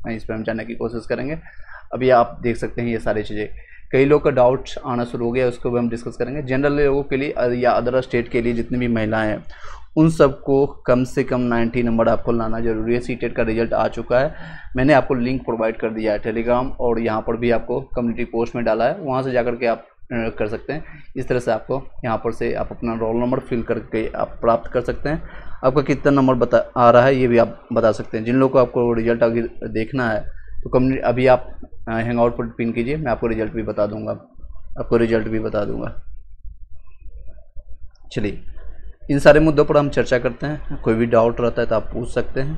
इस पर हम जानने की कोशिश करेंगे। अभी आप देख सकते हैं ये सारी चीज़ें, कई लोग का डाउट आना शुरू हो गया, उसको भी हम डिस्कस करेंगे। जनरल लोगों के लिए या अदर स्टेट के लिए जितनी भी महिलाएं हैं उन सबको कम से कम 90 नंबर आपको लाना जरूरी है। सीटेट का रिजल्ट आ चुका है, मैंने आपको लिंक प्रोवाइड कर दिया है टेलीग्राम, और यहाँ पर भी आपको कम्युनिटी पोस्ट में डाला है, वहाँ से जाकर के आप कर सकते हैं। इस तरह से आपको यहाँ पर से आप अपना रोल नंबर फिल करके आप प्राप्त कर सकते हैं। आपका कितना नंबर आ रहा है ये भी आप बता सकते हैं। जिन लोगों को आपको रिजल्ट आगे देखना है तो कम्युनिटी अभी आप हैंग आउट पर पिन कीजिए, मैं आपको रिजल्ट भी बता दूंगा, चलिए इन सारे मुद्दों पर हम चर्चा करते हैं। कोई भी डाउट रहता है तो आप पूछ सकते हैं,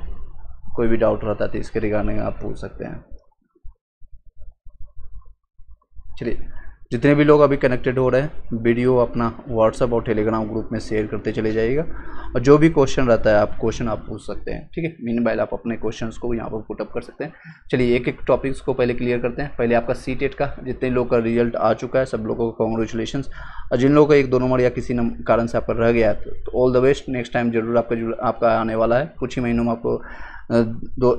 तो इसके रिगार्डिंग आप पूछ सकते हैं। चलिए जितने भी लोग अभी कनेक्टेड हो रहे हैं, वीडियो अपना व्हाट्सएप और टेलीग्राम ग्रुप में शेयर करते चले जाइएगा, और जो भी क्वेश्चन रहता है आप क्वेश्चन आप पूछ सकते हैं, ठीक है। मीनवाइल आप अपने क्वेश्चंस को यहाँ पर पुटअप कर सकते हैं। चलिए एक एक टॉपिक्स को पहले क्लियर करते हैं। पहले आपका सीटेट का जितने लोग का रिजल्ट आ चुका है सब लोगों को कॉन्ग्रेचुलेशन, और जिन लोगों का 1-2 नंबर या किसी कारण से आपका रह गया है तो all the best, next time जरूर आपका आने वाला है। कुछ ही महीनों में आपको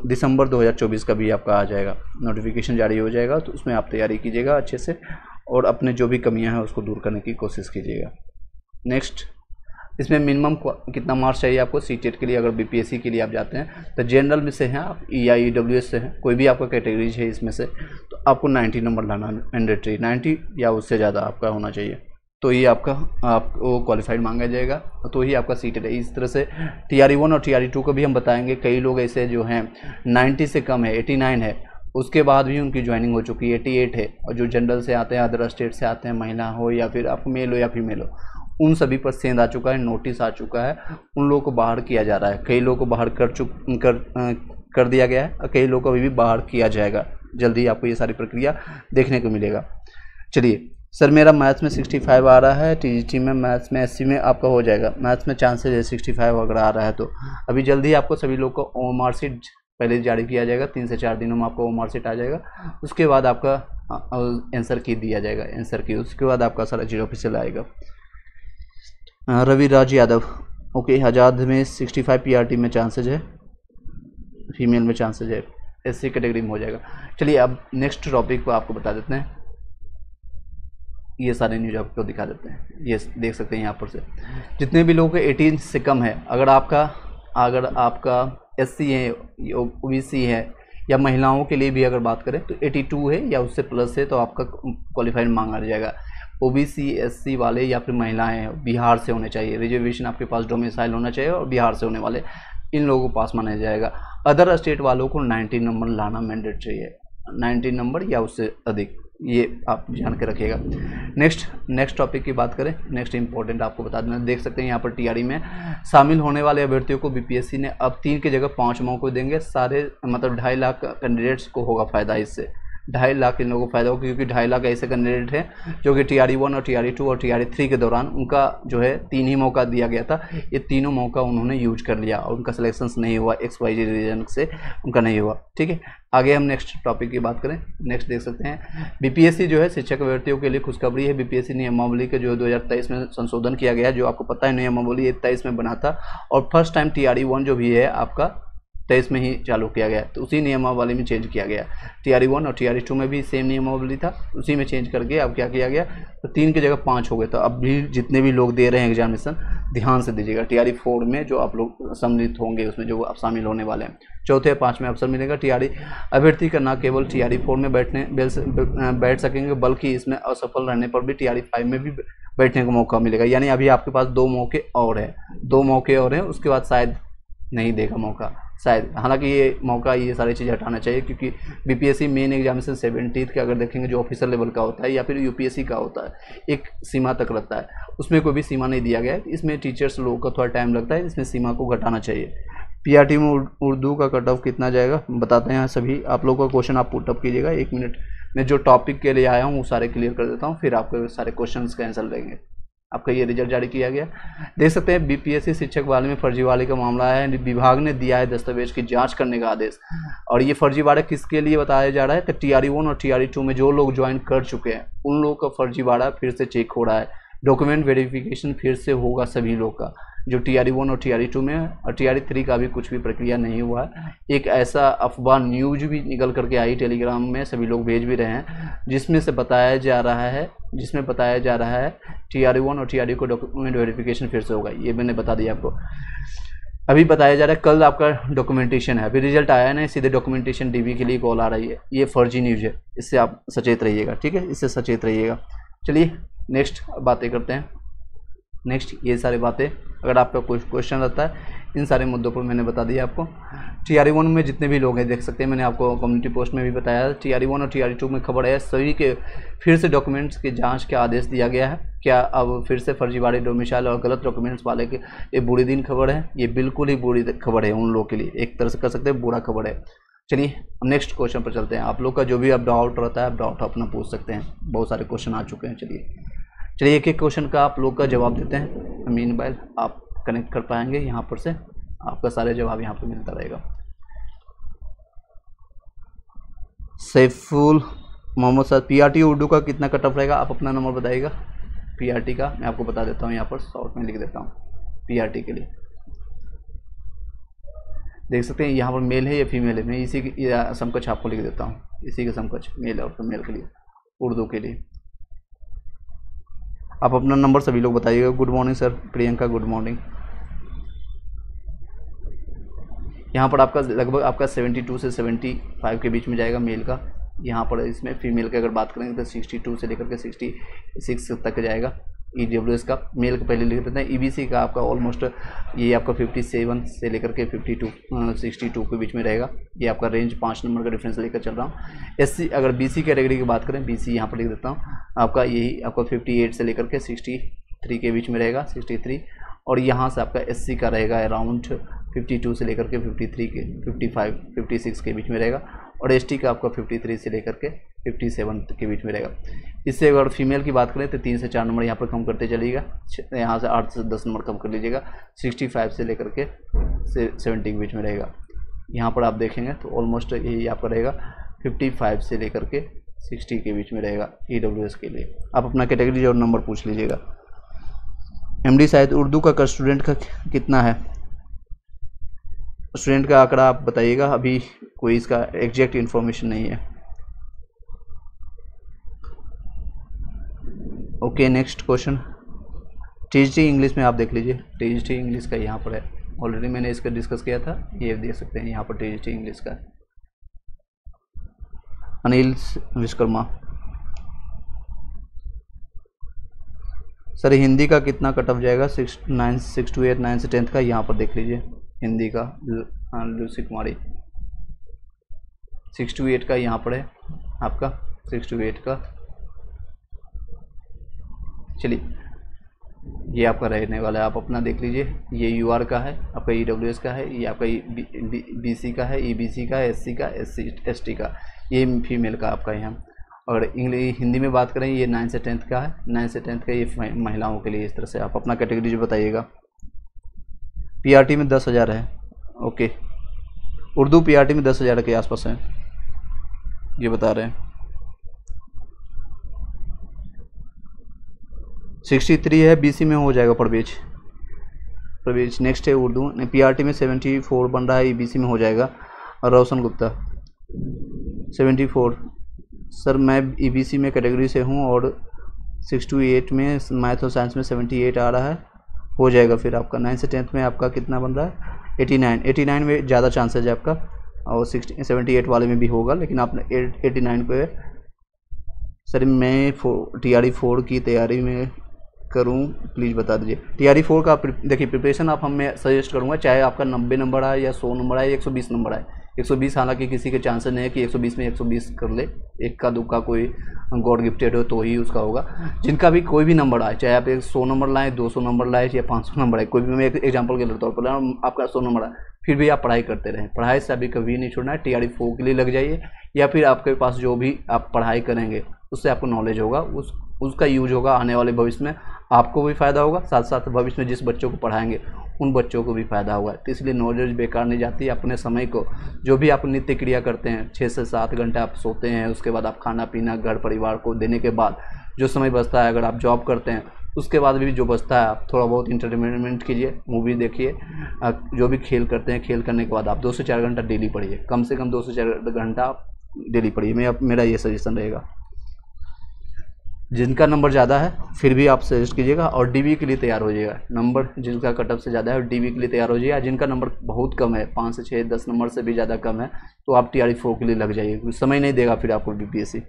दिसंबर 2024 का भी आपका आ जाएगा, नोटिफिकेशन जारी हो जाएगा, तो उसमें आप तैयारी कीजिएगा अच्छे से, और अपने जो भी कमियां हैं उसको दूर करने की कोशिश कीजिएगा। नेक्स्ट, इसमें मिनिमम कितना मार्क्स चाहिए आपको सीटेट के लिए? अगर बीपीएससी के लिए आप जाते हैं तो जनरल में से हैं आप या ईडब्ल्यूएस से हैं, कोई भी आपका कैटेगरीज है इसमें से, तो आपको 90 नंबर लाना मैंडेटरी, 90 या उससे ज़्यादा आपका होना चाहिए, तो ये आपको क्वालिफाइड मांगा जाएगा, तो ही आपका सीटेट है। इस तरह से TRE1 और TRE2 को भी हम बताएंगे। कई लोग ऐसे जो हैं 90 से कम है, 89 है, उसके बाद भी उनकी ज्वाइनिंग हो चुकी है, 88 है, और जो जनरल से आते हैं, अदर स्टेट से आते हैं, महिला हो या फिर आप मेल हो या फीमेल हो, उन सभी पर सेंध आ चुका है, नोटिस आ चुका है, उन लोगों को बाहर किया जा रहा है। कई लोगों को बाहर कर दिया गया है, और कई लोगों को अभी भी बाहर किया जाएगा। जल्दी आपको ये सारी प्रक्रिया देखने को मिलेगा। चलिए सर, मेरा मैथ्स में 65 आ रहा है, TGT में, मैथ्स में, SC में आपका हो जाएगा। मैथ्स में चांसेज है 65 अगर आ रहा है तो अभी जल्दी आपको सभी लोग को OMR शीट पहले जारी किया जाएगा, 3 से 4 दिनों में आपको OMR शीट आ जाएगा। उसके बाद आपका आंसर की दिया जाएगा, उसके बाद आपका सारा जीरो ऑफिशियल आएगा। रवि राज यादव, ओके, आज़ाद में 65 PRT में चांसेज है, फीमेल में चांसेज है, SC कैटेगरी में हो जाएगा। चलिए अब नेक्स्ट टॉपिक को आपको बता देते हैं, ये सारे न्यूज आपको दिखा देते हैं। ये देख सकते हैं यहाँ पर से जितने भी लोगों के 18 से कम है, अगर आपका SC है, OBC है, या महिलाओं के लिए भी अगर बात करें तो 82 है या उससे प्लस है तो आपका क्वालिफाइड मांगा जाएगा। OBC SC वाले या फिर महिलाएं बिहार से होने चाहिए, रिजर्वेशन आपके पास डोमिसाइल होना चाहिए, और बिहार से होने वाले इन लोगों को पास माना जाएगा। अदर स्टेट वालों को 90 नंबर लाना मैंडेटरी है, 90 नंबर या उससे अधिक, ये आप जान के रखिएगा। नेक्स्ट टॉपिक की बात करें, नेक्स्ट इंपॉर्टेंट आपको बता देना, देख सकते हैं यहाँ पर TRE में शामिल होने वाले अभ्यर्थियों को BPSC ने अब 3 की जगह 5 मौके देंगे। सारे मतलब 2.5 लाख कैंडिडेट्स को होगा फ़ायदा, इससे 2.5 लाख इन लोगों को फ़ायदा होगा, क्योंकि 2.5 लाख ऐसे कैंडिडेट हैं जो कि TRE1 और TRE2 और TRE3 के दौरान उनका जो है 3 ही मौका दिया गया था, ये तीनों मौका उन्होंने यूज कर लिया और उनका सिलेक्शन नहीं हुआ, XYZ रीजन से उनका नहीं हुआ, ठीक है। आगे हम नेक्स्ट टॉपिक की बात करें, नेक्स्ट देख सकते हैं BPSC जो है शिक्षक अभ्यर्थियों के लिए खुशखबरी है। BPSC नियमावली के जो 2023 में संशोधन किया गया है, जो आपको पता है नियमावली 23 में बना था, और फर्स्ट टाइम TRE1 जो भी है आपका 23 में ही चालू किया गया, तो उसी नियमावली में चेंज किया गया। TRE1 और TRE2 में भी सेम नियमावली था, उसी में चेंज करके अब क्या किया गया, तो 3 की जगह 5 हो गए। तो अब भी जितने भी लोग दे रहे हैं एग्जामिनेशन, ध्यान से दीजिएगा। TRE4 में जो आप लोग सम्मिलित होंगे, उसमें जो आप शामिल होने वाले हैं, 4थे या 5 में अवसर मिलेगा। TRE अभ्यर्थी का न केवल TRE4 में बैठ सकेंगे, बल्कि इसमें असफल रहने पर भी TRE5 में भी बैठने का मौका मिलेगा। यानी अभी आपके पास 2 मौके और हैं, उसके बाद शायद नहीं देगा मौका, शायद। हालांकि ये मौका, ये सारी चीज़ें हटाना चाहिए, क्योंकि BPSC मेन एग्जामिनेशन 70th का अगर देखेंगे जो ऑफिसर लेवल का होता है या फिर UPSC का होता है, एक सीमा तक लगता है, उसमें कोई भी सीमा नहीं दिया गया है। इसमें टीचर्स लोगों का थोड़ा टाइम लगता है, इसमें सीमा को घटाना चाहिए। PRT में उर्दू का कट ऑफ कितना जाएगा बताते हैं सभी आप लोगों का क्वेश्चन आप पुटअप कीजिएगा। 1 मिनट में जो टॉपिक के लिए आया हूँ वो सारे क्लियर कर देता हूँ, फिर आपके सारे क्वेश्चन का आंसर लेंगे। आपका ये रिजल्ट जारी किया गया, देख सकते हैं BPSC शिक्षक वाले में फर्जीवाड़े का मामला है। विभाग ने दिया है दस्तावेज की जांच करने का आदेश, और ये फर्जीवाड़ा किसके लिए बताया जा रहा है, तो TRE1 और TRE2 में जो लोग ज्वाइन कर चुके हैं उन लोगों का फर्जीवाड़ा फिर से चेक हो रहा है। डॉक्यूमेंट वेरिफिकेशन फिर से होगा सभी लोग का, जो TRE1 और TRE2 में है, और TRE3 का भी कुछ भी प्रक्रिया नहीं हुआ है। एक ऐसा अफवाह न्यूज भी निकल करके आई टेलीग्राम में, सभी लोग भेज भी रहे हैं, जिसमें बताया जा रहा है TRE1 और TRE को डॉक्यूमेंट वेरिफिकेशन फिर से होगा। ये मैंने बता दिया आपको। अभी बताया जा रहा है कल आपका डॉक्यूमेंटेशन है, अभी रिजल्ट आया नहीं, सीधे डॉक्यूमेंटेशन DB के लिए कॉल आ रही है। ये फर्जी न्यूज़ है, इससे आप सचेत रहिएगा, ठीक है, इससे सचेत रहिएगा। चलिए नेक्स्ट बातें करते हैं। नेक्स्ट ये सारी बातें, अगर आपका कोई क्वेश्चन रहता है इन सारे मुद्दों पर मैंने बता दिया आपको। TRE1 में जितने भी लोग हैं देख सकते हैं, मैंने आपको कम्युनिटी पोस्ट में भी बताया। TRE1 और TRE2 में खबर है सभी के फिर से डॉक्यूमेंट्स की जांच का आदेश दिया गया है। क्या अब फिर से फर्जीवाड़े डोमिसाइल और गलत डॉक्यूमेंट्स वाले के ये बुरी दिन खबर है, ये बिल्कुल ही बुरी खबर है उन लोगों के लिए, एक तरह से कर सकते हैं बुरा खबर है। चलिए नेक्स्ट क्वेश्चन पर चलते हैं। आप लोग का जो भी अब डाउट रहता है आप डाउट अपना पूछ सकते हैं, बहुत सारे क्वेश्चन आ चुके हैं। चलिए एक एक क्वेश्चन का आप लोग का जवाब देते हैं। मीनवाइल आप कनेक्ट कर पाएंगे यहाँ पर से, आपका सारे जवाब यहाँ पर मिलता रहेगा। सैफुल मोहम्मद साहब, PRT उर्दू का कितना कट ऑफ रहेगा, आप अपना नंबर बताइएगा। PRT का मैं आपको बता देता हूँ, यहाँ पर शॉर्ट में लिख देता हूँ। PRT के लिए देख सकते हैं यहाँ पर मेल है या फीमेल है, मैं इसी की समकक्ष आपको लिख देता हूँ, इसी के समकक्ष मेल और फीमेल के लिए उर्दू के लिए। आप अपना नंबर सभी लोग बताइएगा। Good morning sir, Priyanka good morning. यहाँ पर आपका लगभग आपका 72 से 75 के बीच में जाएगा मेल का। यहाँ पर इसमें फीमेल की अगर बात करेंगे तो 62 से लेकर के 66 तक जाएगा। EWS का मेल का पहले लिख देते हैं। EBC का आपका ऑलमोस्ट ये आपका 57 से लेकर के 62 के बीच में रहेगा। ये आपका रेंज 5 नंबर का डिफरेंस लेकर चल रहा हूँ। SC अगर BC कैटेगरी की बात करें, BC यहाँ पर लिख देता हूँ, आपका यही आपका 58 से लेकर के 63 के बीच में रहेगा, 63। और यहाँ से आपका SC का रहेगा अराउंड 52 से लेकर के 53 के 56 के बीच में रहेगा। और ST का आपका 53 से लेकर के 57 के बीच में रहेगा। इससे अगर फीमेल की बात करें तो 3 से 4 नंबर यहाँ पर कम करते चलिएगा, यहाँ से 8 से 10 नंबर कम कर लीजिएगा। 65 से लेकर के 70 के बीच में रहेगा। यहाँ पर आप देखेंगे तो ऑलमोस्ट यही आपका रहेगा 55 से लेकर के 60 के बीच में रहेगा EWS के लिए। आप अपना कैटेगरी और नंबर पूछ लीजिएगा। MD शायद उर्दू का स्टूडेंट का कितना है, स्टूडेंट का आंकड़ा आप बताइएगा, अभी कोई इसका एग्जैक्ट इन्फॉर्मेशन नहीं है। Okay next question. TGT English में आप देख लीजिए, TGT इंग्लिश का यहाँ पर है, ऑलरेडी मैंने इसका डिस्कस किया था, ये देख सकते हैं यहाँ पर TGT इंग्लिश का। अनिल विश्वकर्मा सर, हिंदी का कितना कट ऑफ जाएगा, 6 to 8 9 से 10th का, यहाँ पर देख लीजिए हिंदी का। लूसी कुमारी 6 to 8 का यहाँ पर है आपका, 6 to 8 का। चलिए ये आपका रहने वाला है, आप अपना देख लीजिए। ये UR का है, आपका EWS का है, ये आपका BC का है, EBC का है, SC का, ST का, ये फीमेल का आपका यहाँ। और इंग्लिश हिंदी में बात करें ये 9 से 10th का है, 9 से 10th का ये महिलाओं के लिए। इस तरह से आप अपना कैटेगरी जो बताइएगा। PRT में 10,000 है, ओके। उर्दू PRT में 10,000 के आसपास है, ये बता रहे हैं। 63 है, BC में हो जाएगा परवेज। नेक्स्ट है उर्दू, PRT में 74 बन रहा है, EBC में हो जाएगा। और रोशन गुप्ता 74। सर मैं EBC में कैटेगरी से हूँ और 6 to 8 में मैथ और साइंस में 78 आ रहा है, हो जाएगा। फिर आपका 9 से 10th में आपका कितना बन रहा है, 89 में ज़्यादा चांसेज है आपका, और 78 वाले में भी होगा, लेकिन आपने 89 पे। सर मैं TRE4 की तैयारी में करूं, प्लीज़ बता दीजिए। TRE4 का देखिए प्रिपरेशन आप हमें सजेस्ट करूंगा, चाहे आपका 90 नंबर आए या 100 नंबर आए या 120 नंबर आए। 120 हालांकि किसी के चांसेस नहीं है कि 120 में 120 कर ले, एक का दुक्का कोई गॉड गिफ्टेड हो तो ही उसका होगा। जिनका भी कोई भी नंबर आए, चाहे आप 100 नंबर लाएँ, 200 नंबर लाए या 500 नंबर आए, कोई भी, मैं एक एग्जाम्पल के तौर पर आपका 100 नंबर आए, फिर भी आप पढ़ाई करते रहें। पढ़ाई से अभी कभी नहीं छोड़ना है। TRE4 के लिए लग जाइए, या फिर आपके पास जो भी आप पढ़ाई करेंगे उससे आपको नॉलेज होगा, उसका यूज होगा आने वाले भविष्य में, आपको भी फ़ायदा होगा, साथ साथ भविष्य में जिस बच्चों को पढ़ाएंगे उन बच्चों को भी फ़ायदा होगा। तो इसलिए नॉलेज बेकार नहीं जाती है। अपने समय को, जो भी आप नित्य क्रिया करते हैं, 6 से 7 घंटे आप सोते हैं, उसके बाद आप खाना पीना घर परिवार को देने के बाद जो समय बचता है, अगर आप जॉब करते हैं उसके बाद भी जो बचता है आप थोड़ा बहुत इंटरटेनमेंट कीजिए, मूवी देखिए, जो भी खेल करते हैं, खेल करने के बाद आप 2 से 4 घंटा डेली पढ़िए, कम से कम 2 से 4 घंटा आप डेली पढ़िए। मेरा ये सजेशन रहेगा। जिनका नंबर ज़्यादा है फिर भी आप सजेस्ट कीजिएगा और डीबी के लिए तैयार हो जाइएगा। नंबर जिनका कट ऑफ से ज़्यादा है डीबी के लिए तैयार हो जाइए। जिनका नंबर बहुत कम है, 5 से 6 10 नंबर से भी ज़्यादा कम है, तो आप TRE 4 के लिए लग जाइए, क्योंकि समय नहीं देगा फिर आपको BPSC।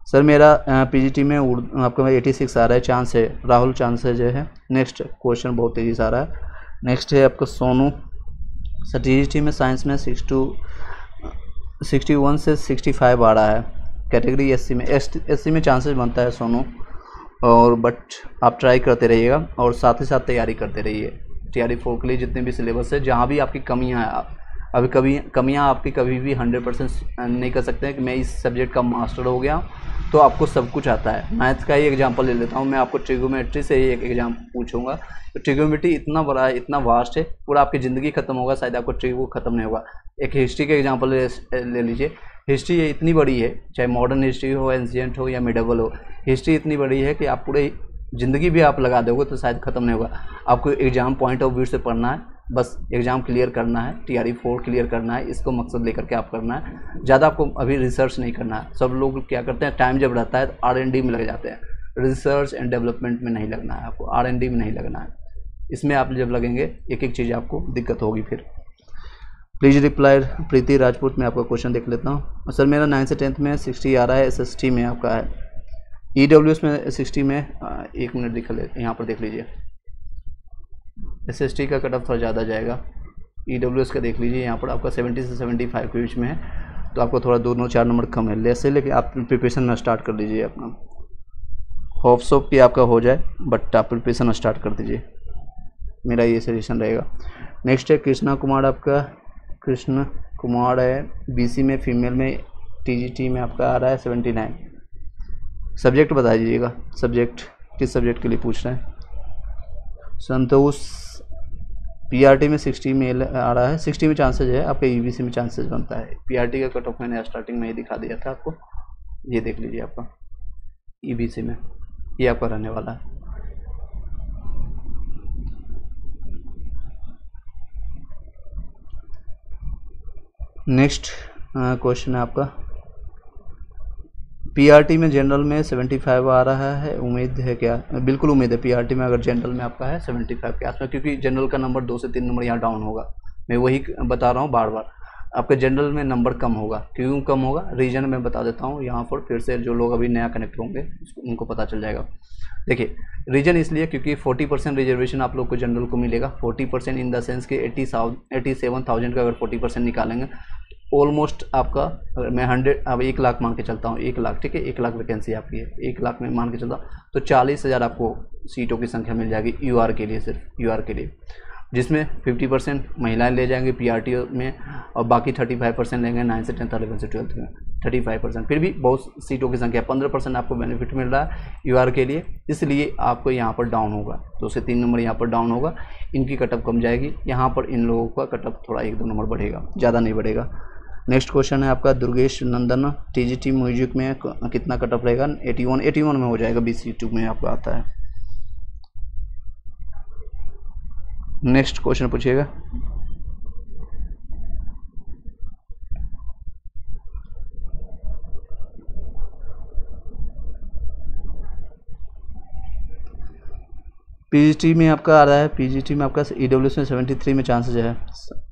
सर मेरा PGT में आपका 86 आ रहा है, चांस है, राहुल चांस है जो है। नेक्स्ट क्वेश्चन बहुत तेज़ी से आ रहा है। नेक्स्ट है आपका सोनू। सर TGT में साइंस में 61 से 65 आ रहा है। कैटेगरी SC में चांसेस बनता है सोनू, और बट आप ट्राई करते रहिएगा और साथ ही साथ तैयारी करते रहिए। TRE 4 के लिए जितने भी सिलेबस है, जहाँ भी आपकी कमियाँ हैं, अभी कमियाँ आपकी कभी भी 100% नहीं कर सकते हैं कि मैं इस सब्जेक्ट का मास्टर हो गया तो आपको सब कुछ आता है। मैथ्स का ही एग्जांपल ले लेता हूँ मैं, आपको ट्रिगोमेट्री से ही एक एग्जाम पूछूंगा। तो ट्रिगोमेट्री इतना बड़ा है, इतना वास्ट है, पूरा आपकी ज़िंदगी खत्म होगा, शायद आपको ट्रिगो खत्म नहीं होगा। एक हिस्ट्री का एग्जाम्पल ले लीजिए। हिस्ट्री इतनी बड़ी है, चाहे मॉडर्न हिस्ट्री हो, एंशिएंट हो या मिडेवल हो, हिस्ट्री इतनी बड़ी है कि आप पूरे ज़िंदगी भी आप लगा दोगे तो शायद ख़त्म नहीं होगा। आपको एग्ज़ाम पॉइंट ऑफ व्यू से पढ़ना है, बस एग्ज़ाम क्लियर करना है, TRE 4 क्लियर करना है, इसको मकसद लेकर के आप करना है। ज़्यादा आपको अभी रिसर्च नहीं करना है। सब लोग क्या करते हैं, टाइम जब रहता है तो R&D में लग जाते हैं, रिसर्च एंड डेवलपमेंट में नहीं लगना है, आपको R&D में नहीं लगना है। इसमें आप जब लगेंगे एक एक चीज़ आपको दिक्कत होगी। फिर प्लीज़ रिप्लाई प्रीति राजपूत में आपका क्वेश्चन देख लेता हूँ। सर मेरा 9 से 10th में 60 आ रहा है, SST में आपका है, EWS में 60 में 1 मिनट दिखा ले, यहाँ पर देख लीजिए। SST का कट ऑफ थोड़ा ज़्यादा जाएगा, EWS का देख लीजिए, यहाँ पर आपका 70 से 75 के बीच में है, तो आपको थोड़ा 2-4 नंबर कम है लेस है, लेकिन आप प्रिपरेशन में स्टार्ट कर दीजिए अपना। होप्स ऑफ कि आपका हो जाए, बट आप प्रिपरेशन स्टार्ट कर दीजिए, मेरा ये सजेशन रहेगा। नेक्स्ट है कृष्णा कुमार, आपका कृष्ण कुमार है, BC में फीमेल में, TGT में आपका आ रहा है 79। सब्जेक्ट बता दीजिएगा, सब्जेक्ट किस सब्जेक्ट के लिए पूछ रहे हैं। संतोष PRT में 60 में आ रहा है, 60 में चांसेज है, आपके EBC में चांसेस बनता है। PRT का कट ऑफ मैंने स्टार्टिंग में ही दिखा दिया था आपको, ये देख लीजिए आपका EBC में ये आपका रहने वाला है। नेक्स्ट क्वेश्चन है आपका PRT में जनरल में 75 आ रहा है, उम्मीद है क्या? बिल्कुल उम्मीद है PRT में, अगर जनरल में आपका है 75 के आसपास, क्योंकि जनरल का नंबर 2 से 3 नंबर यहाँ डाउन होगा। मैं वही बता रहा हूँ बार बार, आपका जनरल में नंबर कम होगा। क्यों कम होगा, रीजन मैं बता देता हूँ यहाँ पर, फिर से जो लोग अभी नया कनेक्ट होंगे उनको पता चल जाएगा। देखिए रीजन इसलिए क्योंकि 40% रिजर्वेशन आप लोग को जनरल को मिलेगा। 40% इन द सेंस कि 87,000 का अगर 40% निकालेंगे, ऑलमोस्ट आपका, अगर मैं 1 लाख मान के चलता हूँ, 1 लाख, ठीक है, 1 लाख वैकेंसी आपकी है, 1 लाख में मान के चलता हूँ, तो 40,000 आपको सीटों की संख्या मिल जाएगी UR के लिए, सिर्फ UR के लिए, जिसमें 50% महिलाएं ले जाएंगे PRT में, और बाकी 35% लेंगे 9 से 10th 11 से 12th में, 35%। फिर भी बहुत सीटों की संख्या, 15% आपको बेनिफिट मिल रहा है UR के लिए, इसलिए आपको यहाँ पर डाउन होगा, 2 से 3 नंबर यहाँ पर डाउन होगा। इनकी कटअप कम जाएगी, यहाँ पर इन लोगों का कटअप थोड़ा 1-2 नंबर बढ़ेगा, ज़्यादा नहीं बढ़ेगा। नेक्स्ट क्वेश्चन है आपका दुर्गेश नंदन, TGT म्यूजिक में कितना कटअप रहेगा? 81 में हो जाएगा, BC2 में आपका आता है। नेक्स्ट क्वेश्चन पूछिएगा। PGT में आपका आ रहा है, PGT में आपका EWS में 73 में चांसेस है,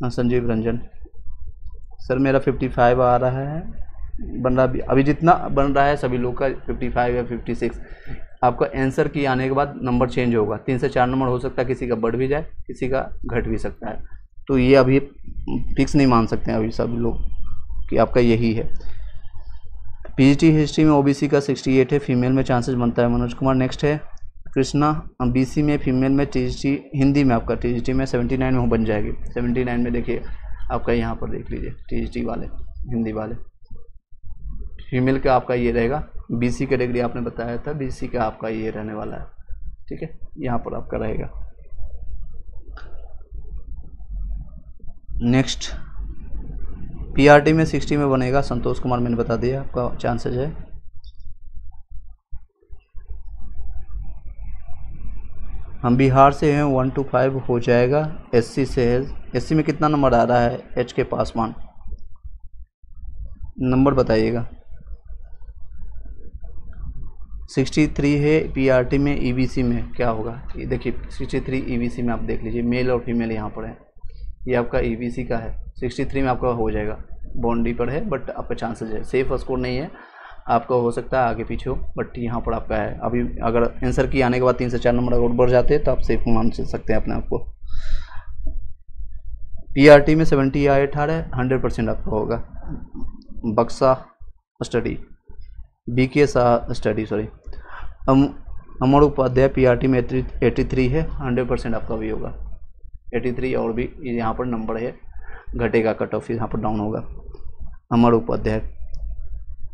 संजीव रंजन। सर मेरा 55 आ रहा है, बन रहा अभी जितना बन रहा है सभी लोग का 55 या 56। आपका आंसर की आने के बाद नंबर चेंज होगा, 3 से 4 नंबर हो सकता है, किसी का बढ़ भी जाए, किसी का घट भी सकता है, तो ये अभी फिक्स नहीं मान सकते हैं अभी सभी लोग कि आपका यही है। PGT हिस्ट्री में OBC का 68 है, फीमेल में चांसेस बनता है, मनोज कुमार। नेक्स्ट है कृष्णा, BC में फीमेल में, TGT हिंदी में आपका TGT में 79 में बन जाएगी। 79 में देखिए आपका यहाँ पर देख लीजिए, TGT वाले हिंदी वाले, फीमेल का आपका ये रहेगा। BC कैटेगरी आपने बताया था, BC का आपका ये रहने वाला है, ठीक है, यहाँ पर आपका रहेगा। नेक्स्ट PRT में 60 में बनेगा, संतोष कुमार मैंने बता दिया, आपका चांसेस है। हम बिहार से हैं, 1 to 5 हो जाएगा। SC से है, SC में कितना नंबर आ रहा है? HK पासवान, नंबर बताइएगा। 63 है। PRT में, EBC में क्या होगा? ये देखिए 63 EBC में आप देख लीजिए, मेल और फीमेल यहाँ पर है। ये आपका EBC का है, 63 में आपका हो जाएगा। बाउंड्री पर है बट आपका चांसेस है, सेफ स्कोर नहीं है, आपका हो सकता है आगे पीछे हो, बट यहाँ पर आपका है। अभी अगर आंसर की आने के बाद 3 से 4 नंबर अगर बढ़ जाते हैं तो आप सेफ मान सकते हैं अपने आप को। PRT में 70 या 8 आ रहा है, 100% आपका होगा। बक्सा study, BK Shah study, sorry, Amar Upadhyay PRT में 83 है, 100% आपका भी होगा। 83 और भी यहाँ पर नंबर है, घटेगा कट ऑफ, यहाँ पर डाउन होगा। अमर उपाध्याय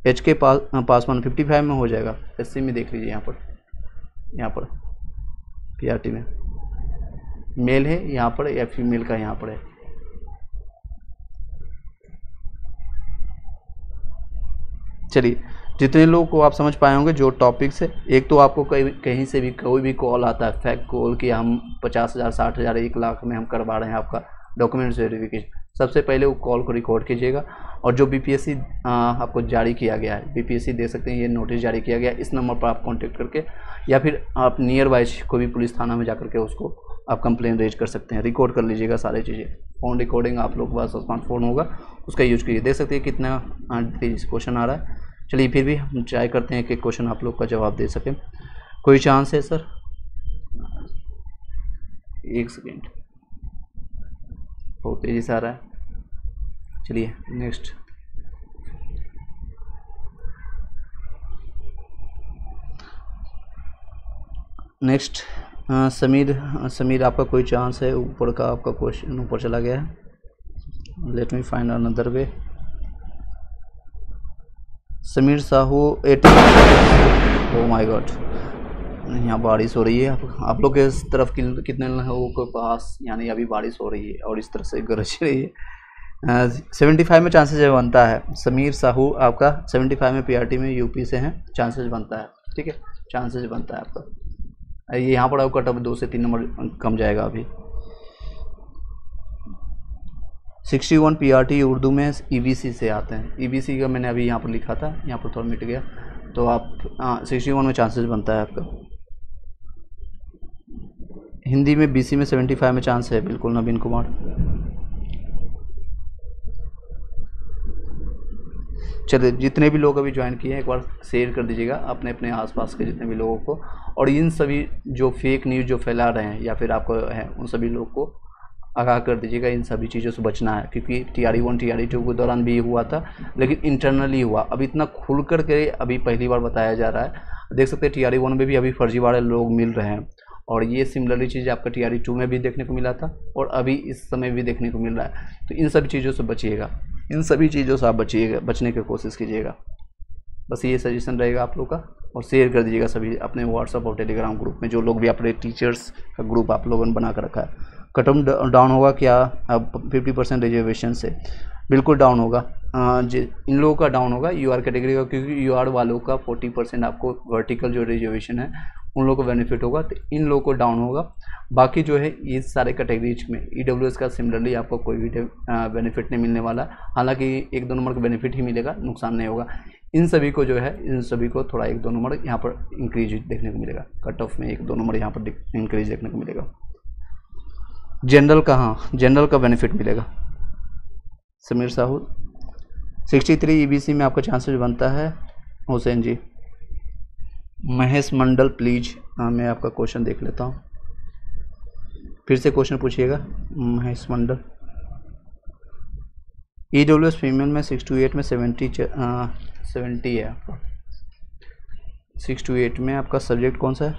HK पासवान 55 में हो जाएगा। SC में देख लीजिए, यहाँ पर PRT में मेल है यहाँ पर या फीमेल का यहाँ पर है। चलिए, जितने लोगों को आप समझ पाए होंगे जो टॉपिक्स है, एक तो आपको कहीं से भी कोई भी कॉल आता है फेक कॉल कि हम 50,000 60,000 1 लाख में हम करवा रहे हैं आपका डॉक्यूमेंट्स वेरिफिकेशन, सबसे पहले वो कॉल को रिकॉर्ड कीजिएगा। और जो BPSC आपको जारी किया गया है, BPSC दे सकते हैं, ये नोटिस जारी किया गया, इस नंबर पर आप कांटेक्ट करके या फिर आप नियर बाय कोई भी पुलिस थाना में जा करके उसको आप कंप्लेन रेज कर सकते हैं। रिकॉर्ड कर लीजिएगा सारी चीज़ें, फ़ोन रिकॉर्डिंग आप लोग के पास स्मार्टफोन होगा उसका यूज कीजिए। देख सकते हैं कितना क्वेश्चन आ रहा है। चलिए फिर भी हम ट्राई करते हैं कि क्वेश्चन आप लोग का जवाब दे सकें। कोई चांस है सर? 1 सेकेंड, बहुत तेज़ी से आ रहा है। चलिए नेक्स्ट समीर आपका कोई चांस है? ऊपर का आपका क्वेश्चन ऊपर चला गया है। Let me find another way. Sameer Sahu 80। Oh my God, यहाँ बारिश हो रही है। आप लोग के इस तरफ कितने लोगों के पास यानी अभी बारिश हो रही है और इस तरह से गरज रही है। 75 में चांसेस बनता है। समीर साहू आपका 75 में PRT में UP से हैं, चांसेस बनता है। ठीक है, चांसेस बनता है आपका। ये यहाँ पर आपका कट ऑफ 2 से 3 नंबर कम जाएगा अभी। 61 PRT उर्दू में EBC से आते हैं। EBC का मैंने अभी यहाँ पर लिखा था, यहाँ पर थोड़ा मिट गया, तो आप 61 में चांसेस बनता है आपका। हिंदी में BC में 75 में चांस है, बिल्कुल नवीन कुमार। चलिए, जितने भी लोग अभी ज्वाइन किए हैं एक बार शेयर कर दीजिएगा अपने अपने आसपास के जितने भी लोगों को। और इन सभी जो फेक न्यूज़ जो फैला रहे हैं या फिर आपको है, उन सभी लोग को आगाह कर दीजिएगा, इन सभी चीज़ों से बचना है। क्योंकि TRE1 TRE2 के दौरान भी हुआ था, लेकिन इंटरनली हुआ। अभी इतना खुल कर के अभी पहली बार बताया जा रहा है। देख सकते हैं TRE1 में भी अभी फर्जीवाड़े लोग मिल रहे हैं, और ये सिमिलरली चीज़ आपका TRE2 में भी देखने को मिला था और अभी इस समय भी देखने को मिल रहा है। तो इन सभी चीज़ों से बचिएगा, इन सभी चीज़ों से आप बचिएगा, बचने की कोशिश कीजिएगा। बस ये सजेशन रहेगा आप लोग का। और शेयर कर दीजिएगा सभी अपने व्हाट्सअप और टेलीग्राम ग्रुप में, जो लोग भी अपने टीचर्स का ग्रुप आप लोगों ने बना कर रखा है। कट ऑफ डाउन होगा क्या? अब 50% रिजर्वेशन से बिल्कुल डाउन होगा। इन लोगों का डाउन होगा, UR कैटेगरी का, क्योंकि UR वालों का 40% आपको वर्टिकल जो रिजर्वेशन है उन लोगों को बेनिफिट होगा, तो इन लोगों को डाउन होगा। बाकी जो है ये सारे कैटेगरीज में EWS का सिमिलरली आपको कोई भी बेनिफिट नहीं मिलने वाला। हालांकि 1-2 नंबर का बेनिफिट ही मिलेगा, नुकसान नहीं होगा। इन सभी को जो है, इन सभी को थोड़ा 1-2 नंबर यहाँ पर इंक्रीज देखने को मिलेगा। कट ऑफ में 1-2 नंबर यहाँ पर इंक्रीज देखने को मिलेगा। जनरल जनरल का बेनिफिट मिलेगा। समीर साहू 63 EBC में आपका चांसेस बनता है। हुसैन जी, महेश मंडल प्लीज, मैं आपका क्वेश्चन देख लेता हूँ, फिर से क्वेश्चन पूछिएगा। महेश मंडल, EWS फीमेल में 6 to 8 में 70 है आपका। 6 to 8 में आपका सब्जेक्ट कौन सा है?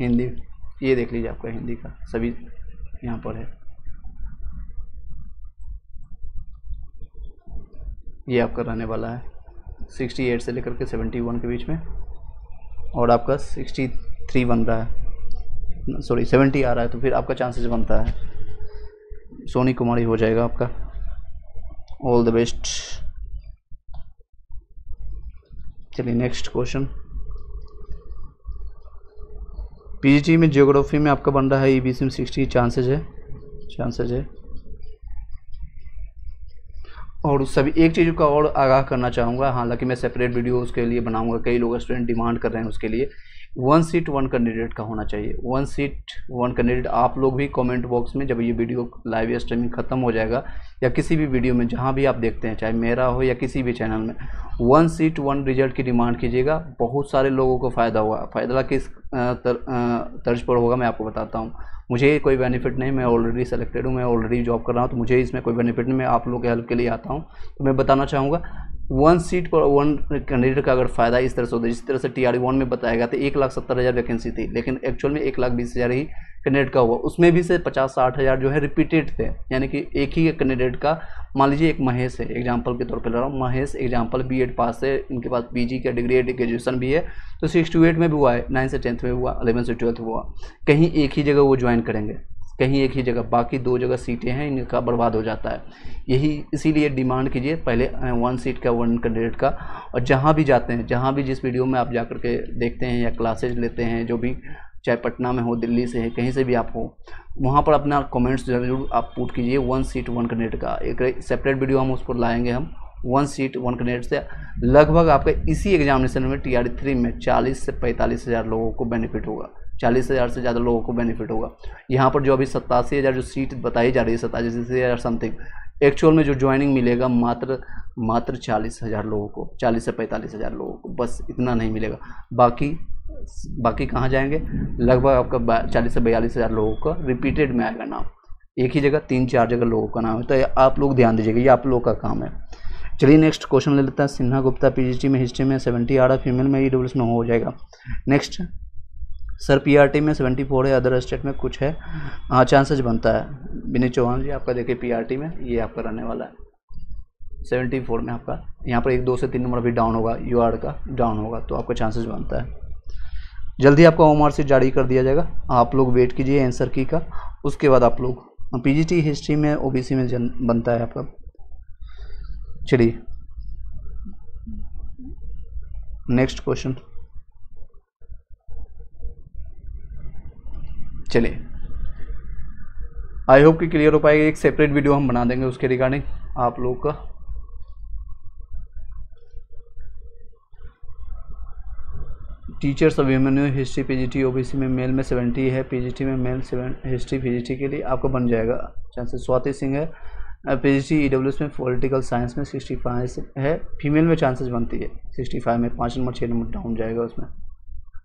हिंदी। ये देख लीजिए आपका हिंदी का सभी यहाँ पर है। ये आपका रहने वाला है 68 से लेकर के 71 के बीच में, और आपका 63 बन रहा है, सॉरी 70 आ रहा है, तो फिर आपका चांसेस बनता है सोनी कुमारी हो जाएगा आपका। All the best. चलिए नेक्स्ट क्वेश्चन। पीजीटी में ज्योग्राफी में आपका बन रहा है ईबीसी में 60 चांसेज है। और सभी एक चीज़ का और आगाह करना चाहूँगा, हालांकि मैं सेपरेट वीडियो उसके लिए बनाऊंगा, कई लोग स्टूडेंट डिमांड कर रहे हैं उसके लिए, 1 सीट 1 कैंडिडेट का होना चाहिए। 1 सीट 1 कैंडिडेट। आप लोग भी कमेंट बॉक्स में जब ये वीडियो लाइव स्ट्रीमिंग खत्म हो जाएगा या किसी भी वीडियो में जहाँ भी आप देखते हैं, चाहे मेरा हो या किसी भी चैनल में, 1 सीट 1 रिजल्ट की डिमांड कीजिएगा। बहुत सारे लोगों को फ़ायदा हुआ। फ़ायदा किस तर्ज पर होगा मैं आपको बताता हूँ। मुझे कोई बेनिफिट नहीं, मैं ऑलरेडी सेलेक्टेड हूँ, मैं ऑलरेडी जॉब कर रहा हूँ, तो मुझे इसमें कोई बेनिफिट नहीं। मैं आप लोगों के हेल्प के लिए आता हूँ, तो मैं बताना चाहूँगा 1 सीट पर 1 कैंडिडेट का अगर फ़ायदा इस तरह से होता है, जिस तरह से TR1 में बताया गया था 1,70,000 वैकेंसी थी, लेकिन एक्चुअल में 1,20,000 ही कैंडिडेट का हुआ। उसमें भी से 50-60 हज़ार जो है रिपीटेड थे, यानी कि एक ही कैंडिडेट का। मान लीजिए एक महेश है, एग्जांपल के तौर पे ले रहा हूँ, महेश एग्जांपल बीएड पास है, इनके पास पीजी का डिग्री ग्रेजुएशन भी है, तो 6 to 8 में भी हुआ है, 9 से 10th में हुआ, 11 से 12th हुआ। कहीं एक ही जगह वो ज्वाइन करेंगे, कहीं एक ही जगह, बाकी 2 जगह सीटें हैं, इनका बर्बाद हो जाता है। यही इसीलिए डिमांड कीजिए पहले 1 सीट का 1 कैंडिडेट का। और जहाँ भी जाते हैं, जहाँ भी जिस वीडियो में आप जा कर के देखते हैं या क्लासेज लेते हैं, जो भी, चाहे पटना में हो, दिल्ली से है, कहीं से भी आप हो, वहाँ पर अपना कमेंट्स जरूर आप पुट कीजिए 1 सीट 1 कैंडिडेट का। एक सेपरेट वीडियो हम उस पर लाएंगे, हम 1 सीट 1 कैंडिडेट से लगभग आपका इसी एग्जामिनेशन में TR3 में 40 से 45 हज़ार लोगों को बेनिफिट होगा। 40 हज़ार से ज़्यादा लोगों को बेनिफिट होगा। यहाँ पर जो अभी 87 हज़ार जो सीट बताई जा रही है, 87 हज़ार समथिंग, एक्चुअल में जो ज्वाइनिंग मिलेगा मात्र 40 हज़ार लोगों को, 40 से 45 हज़ार लोगों को, बस इतना नहीं मिलेगा। बाकी कहाँ जाएंगे? लगभग आपका 40 से 42 हज़ार लोगों का रिपीटेड में आएगा नाम, एक ही जगह 3-4 जगह लोगों का नाम है। तो आप लोग ध्यान दीजिएगा, ये आप लोग का काम है। चलिए नेक्स्ट क्वेश्चन ले लेते हैं। सिन्हा गुप्ता पीजीटी में हिस्ट्री में 70 आ रहा, फीमेल में EWS में हो जाएगा। नेक्स्ट सर PRT में 74 है, अदर स्टेट में कुछ है, हाँ चांसेस बनता है। विनीत चौहान जी आपका देखिए PRT में ये आपका रहने वाला है 74 में आपका, यहाँ पर 1, 2 से 3 नंबर भी डाउन होगा, UR का डाउन होगा, तो आपका चांसेस बनता है। जल्दी आपका OMR सीट जारी कर दिया जाएगा, आप लोग वेट कीजिए आंसर की का, उसके बाद आप लोग PGT हिस्ट्री में OBC में बनता है आपका। चलिए नेक्स्ट क्वेश्चन, चलिए आई होप कि क्लियर हो पाएगा। एक सेपरेट वीडियो हम बना देंगे उसके रिगार्डिंग आप लोग का। Teachers Abhimanyu history PGT OBC में मेल में 70 है, PGT में मेल 7 हिस्ट्री PGT के लिए आपका बन जाएगा चांसेस। स्वाति सिंह है PGT EWS में, पॉलिटिकल साइंस में 65 है, फीमेल में चांसेस बनती है 65 में, 5 नंबर 6 नंबर डाउन जाएगा उसमें।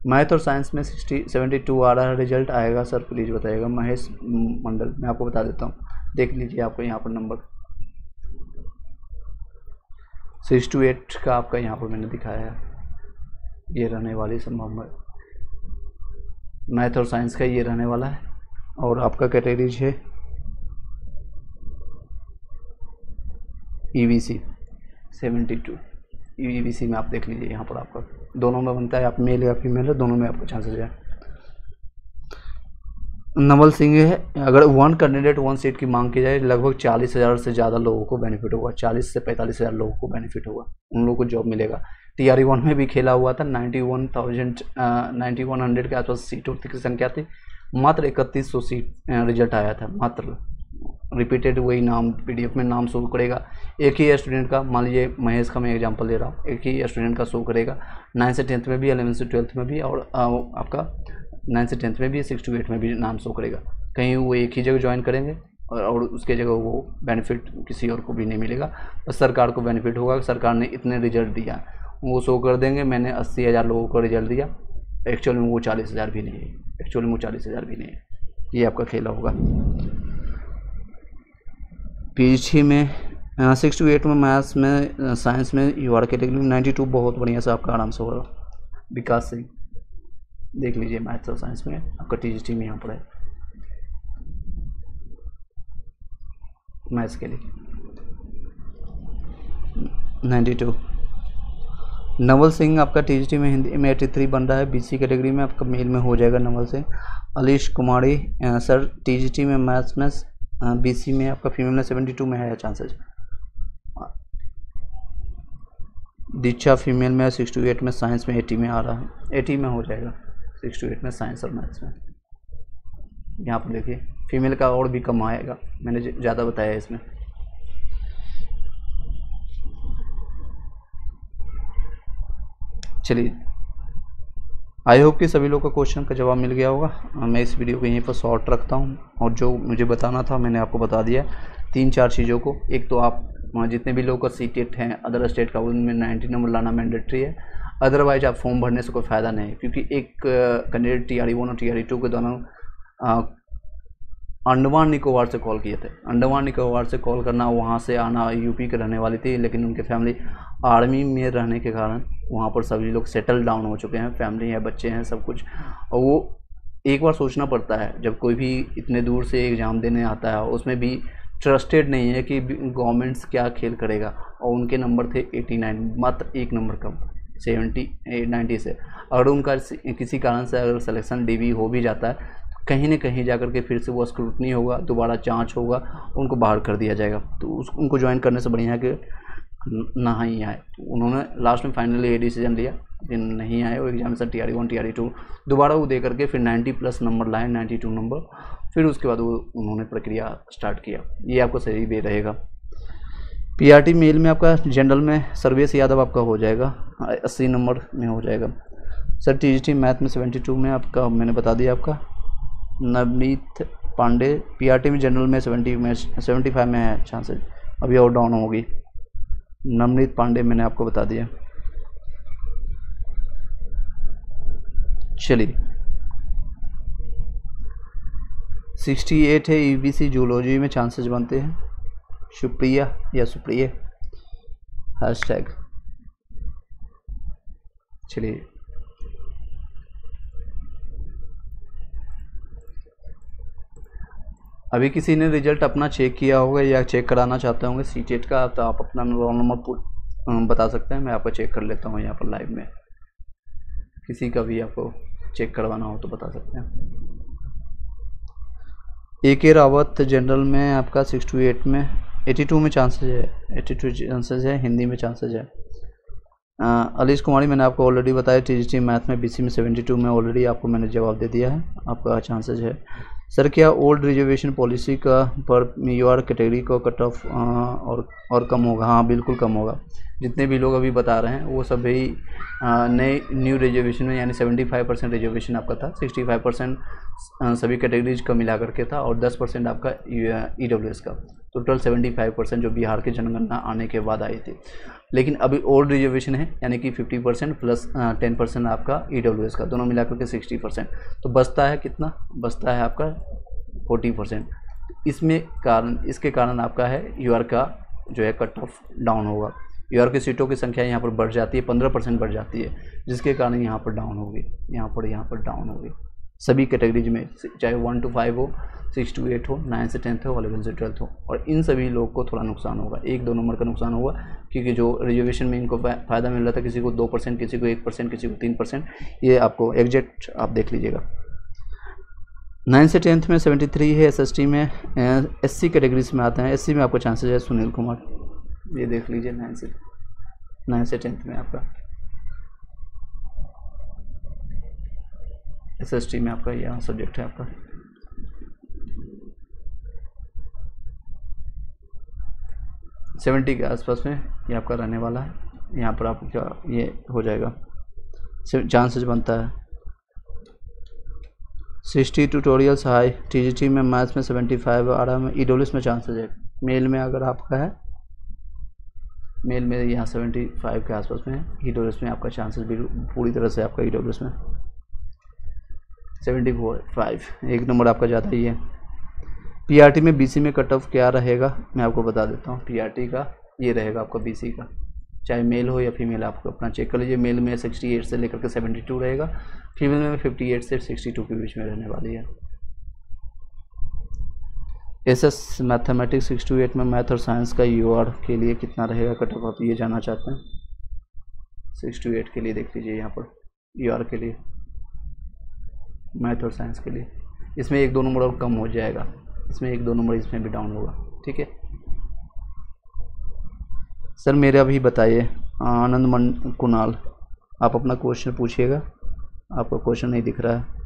मैथ और साइंस में 72 आ रहा है, रिजल्ट आएगा सर प्लीज़ बताइएगा। महेश मंडल, मैं आपको बता देता हूँ, देख लीजिए आपको यहाँ पर नंबर 6 to 8 का आपका यहाँ पर मैंने दिखाया है, ये रहने वाली संभव मैथ और साइंस का ये रहने वाला है। और आपका कैटेगरीज है EVC 72, EVC में आप देख लीजिए, यहाँ पर आपका दोनों में बनता है, आप मेल या फीमेल है, दोनों में आपका चांसेस है। नवल सिंह है, अगर 1 कैंडिडेट 1 सीट की मांग की जाए, लगभग 40 हज़ार से ज़्यादा लोगों को बेनिफिट होगा, 40 से 45 हज़ार लोगों को बेनिफिट होगा, उन लोगों को जॉब मिलेगा। TR1 में भी खेला हुआ था, 9100 के आसपास सीटों की संख्या थी, मात्र 3100 सीट रिजल्ट आया था, मात्र। रिपीटेड वही नाम PDF में नाम शो करेगा, एक ही स्टूडेंट का, मान लीजिए महेश का मैं एग्जांपल ले रहा हूँ, एक ही स्टूडेंट का शो करेगा, 9 से 10th में भी, 11 से 12th में भी, और आपका 9 से 10th में भी, 6 to 8 में भी नाम शो करेगा। कहीं वो एक ही जगह ज्वाइन करेंगे और उसके जगह वो बेनिफिट किसी और को भी नहीं मिलेगा, बस सरकार को बेनिफिट होगा, सरकार ने इतने रिजल्ट दिया, वो शो कर देंगे मैंने 80 हज़ार लोगों को रिजल्ट दिया, एक्चुअल में वो 40 हज़ार भी नहीं है, एक्चुअल में वो 40 हज़ार भी नहीं है। ये आपका खेला होगा। PG में 6 to 8 में, मैथ्स में, साइंस में, UR कैटेगरी में 92 बहुत बढ़िया से आपका आराम से होगा। विकास सिंह देख लीजिए, मैथ्स और साइंस में आपका TGT में यहाँ पर है मैथ्स के लिए 92। नवल सिंह आपका TGT में हिंदी में 83 बन रहा है, BC कैटेगरी में आपका मेल में हो जाएगा नवल सिंह। अलीश कुमारी सर TGT में मैथ्स में, BC में आपका फीमेल में 72 में है चांसेस। दीक्षा फीमेल में 6 to 8 में, साइंस में 80 में आ रहा है, 80 में हो जाएगा 6 to 8 में साइंस और मैथ्स में। यहाँ पर देखिए फीमेल का और भी कम आएगा, मैंने ज़्यादा बताया इसमें। चलिए, आई होप कि सभी लोग का क्वेश्चन का जवाब मिल गया होगा। मैं इस वीडियो को यहीं पर शॉर्ट रखता हूँ, और जो मुझे बताना था मैंने आपको बता दिया 3-4 चीज़ों को। एक तो आप जितने भी लोग का सीटेट हैं अदर स्टेट का, उनमें 90 नंबर लाना मैंडेटरी है, अदरवाइज आप फॉर्म भरने से कोई फ़ायदा नहीं है, क्योंकि एक कैंडिडेट TRE1 और TRE2 के दोनों अंडमान निकोबार से कॉल किए थे। अंडमान निकोबार से कॉल करना, वहाँ से आना, यूपी के रहने वाली थी, लेकिन उनके फैमिली आर्मी में रहने के कारण वहाँ पर सभी लोग सेटल डाउन हो चुके हैं, फैमिली है, बच्चे हैं, सब कुछ। और वो एक बार सोचना पड़ता है जब कोई भी इतने दूर से एग्ज़ाम देने आता है, उसमें भी ट्रस्टेड नहीं है कि गवर्नमेंट्स क्या खेल करेगा। और उनके नंबर थे 89, मात्र 1 नंबर कम 90 से। अगर उनका किसी कारण से अगर सिलेक्शन DB हो भी जाता है, कहीं न कहीं जाकर के फिर से वो स्क्रूटनी होगा, दोबारा जांच होगा, उनको बाहर कर दिया जाएगा। तो उनको ज्वाइन करने से बढ़िया है कि ना ही आए। तो उन्होंने लास्ट में फाइनली ये डिसीजन लिया कि नहीं आए वो एग्जामिनेशन TRE1 TRE2, दोबारा वो दे करके फिर 90+ नंबर लाए, 92 नंबर। फिर उसके बाद वो उन्होंने प्रक्रिया स्टार्ट किया। ये आपको सही भी रहेगा। PRT मेल में आपका जनरल में सर्वेश यादव आपका हो जाएगा, 80 नंबर में हो जाएगा। सर TGT मैथ में 72 में आपका मैंने बता दिया आपका। नवनीत पांडे PRT में जनरल में 75 में है चांसेस, अभी और डाउन होगी। नवनीत पांडे मैंने आपको बता दिया। चलिए, 68 है EBC जूलॉजी में चांसेस बनते हैं। सुप्रिया या सुप्रिय हैशटैग। चलिए, अभी किसी ने रिजल्ट अपना चेक किया होगा या चेक कराना चाहते होंगे सीटेट का, तो आप अपना रोल नंबर बता सकते हैं, मैं आपको चेक कर लेता हूँ यहाँ पर लाइव में। किसी का भी आपको चेक करवाना हो तो बता सकते हैं। AK रावत जनरल में आपका 6 to 8 में 82 में चांसेस है, 82 चांसेस है, हिंदी में चांसेस है। अलीश कुमारी मैंने आपको ऑलरेडी बताया, TGT मैथ में BC में 72 में ऑलरेडी आपको मैंने जवाब दे दिया है, आपका चांसेस है। सर क्या ओल्ड रिजर्वेशन पॉलिसी का पर UR कैटेगरी को कट ऑफ और कम होगा? हाँ बिल्कुल कम होगा। जितने भी लोग अभी बता रहे हैं वो सभी नए न्यू रिजर्वेशन में, यानी 75% रिजर्वेशन आपका था, 65% सभी कैटेगरीज का मिला करके था, और 10% आपका EWS का, टोटल 75% जो बिहार की जनगणना आने के बाद आई थी। लेकिन अभी ओल्ड रिजर्वेशन है, यानी कि 50% प्लस 10% आपका EWS का, दोनों मिलाकर के 60%। तो बचता है कितना? बचता है आपका 40%। इसके कारण आपका है UR का जो है कट ऑफ डाउन होगा। UR की सीटों की संख्या यहाँ पर बढ़ जाती है, 15% बढ़ जाती है, जिसके कारण यहाँ पर डाउन होगी, यहाँ पर डाउन होगी सभी कैटेगरीज में, चाहे 1 to 5 हो, 6 to 8 हो, 9 से 10th हो, 11 से 12th हो। और इन सभी लोगों को थोड़ा नुकसान होगा, 1-2 नंबर का नुकसान होगा, क्योंकि जो रिजर्वेशन में इनको फ़ायदा मिल रहा था, किसी को 2%, किसी को 1%, किसी को 3%, ये आपको एग्जैक्ट आप देख लीजिएगा। 9 से 10th में 73 है, SST में SC कैटेगरीज में आते हैं, SC में आपका चांसेस है सुनील कुमार, ये देख लीजिए 9 से 10th में आपका SST में आपका यहाँ सब्जेक्ट है आपका। सेवेंटी के आसपास में ये आपका रहने वाला है, यहाँ पर आपका ये हो जाएगा, चांसेस बनता है। 60 ट्यूटोरियल्स हाई, TGT में मैथ्स में 75, आरएम में EWS में चांसेस है। मेल में अगर आपका है, मेल में यहाँ 75 के आसपास में, EWS में आपका चांसेस भी पूरी तरह से आपका EWS में 75, एक नंबर आपका जाता ही है। PRT में BC में कट ऑफ क्या रहेगा मैं आपको बता देता हूँ। PRT का ये रहेगा आपका BC का, चाहे मेल हो या फीमेल, आपको अपना चेक कर लीजिए। मेल में 68 से लेकर के 72 रहेगा, फीमेल में 58 से 62 के बीच में रहने वाली है। SS मैथमेटिक्स 6 to 8 में मैथ और साइंस का UR के लिए कितना रहेगा कट ऑफ, आप ये जानना चाहते हैं? 6 to 8 के लिए देख लीजिए यहाँ पर UR के लिए, मैथ और साइंस के लिए, इसमें 1-2 नंबर और कम हो जाएगा, इसमें 1-2 नंबर इसमें भी डाउन होगा, ठीक है। सर मेरा भी बताइए, आनंद कुणाल, आप अपना क्वेश्चन पूछिएगा। आपका क्वेश्चन नहीं दिख रहा है।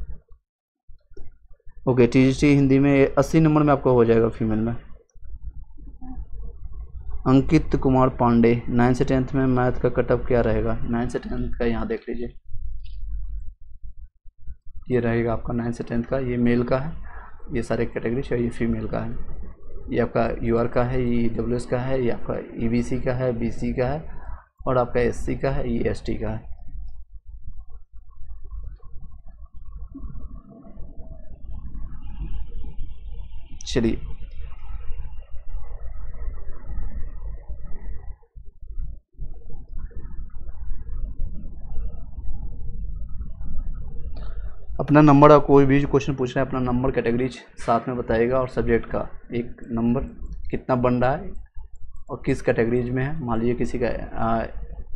ओके, टीजीटी हिंदी में 80 नंबर में आपका हो जाएगा फीमेल में। अंकित कुमार पांडे, 9 से 10th में मैथ का कटअप क्या रहेगा? 9 से 10th का यहाँ देख लीजिए, ये रहेगा आपका 9 से 10th का। ये मेल का है, ये सारे कैटेगरी है, ये फीमेल का है। ये आपका यूआर का है, ये ईडब्ल्यूएस का है, ये आपका ईबीसी का है, बीसी का है, और आपका एससी का है, ये एसटी का है। चलिए, अपना नंबर, आप कोई भी क्वेश्चन पूछ रहे हैं अपना नंबर कैटेगरी साथ में बताइएगा, और सब्जेक्ट का एक नंबर कितना बन रहा है और किस कैटेगरीज में है। मान लीजिए किसी का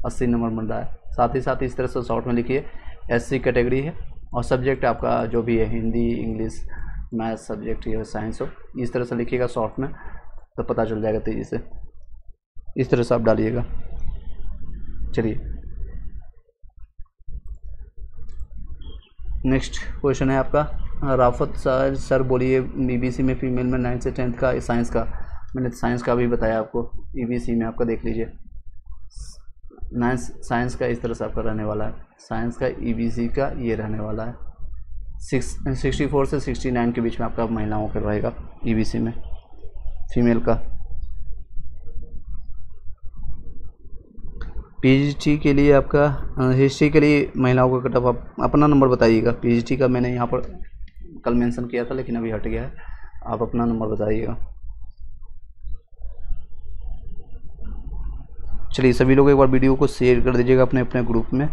80 नंबर बन रहा है, साथ ही साथ इस तरह से शॉर्ट में लिखिए एससी कैटेगरी है, और सब्जेक्ट आपका जो भी है हिंदी, इंग्लिश, मैथ सब्जेक्ट या साइंस हो, इस तरह से लिखिएगा शॉर्ट में, तो पता चल जाएगा तेज़ी से। इस तरह से आप डालिएगा। चलिए, नेक्स्ट क्वेश्चन है आपका राफत सर बोलिए, ईबीसी में फीमेल में 9 से 10th का साइंस का, मैंने साइंस का भी बताया आपको। ईबीसी में आपका देख लीजिए 9 साइंस का इस तरह से आपका रहने वाला है। साइंस का ईबीसी का ये रहने वाला है 64 से 69 के बीच में आपका महिलाओं का रहेगा ईबीसी में फीमेल का। पीजीटी के लिए आपका हिस्ट्री के लिए महिलाओं का कटअप आप अपना नंबर बताइएगा। पीजीटी का मैंने यहाँ पर कल मेंशन किया था लेकिन अभी हट गया है, आप अपना नंबर बताइएगा। चलिए, सभी लोग एक बार वीडियो को शेयर कर दीजिएगा अपने अपने ग्रुप में।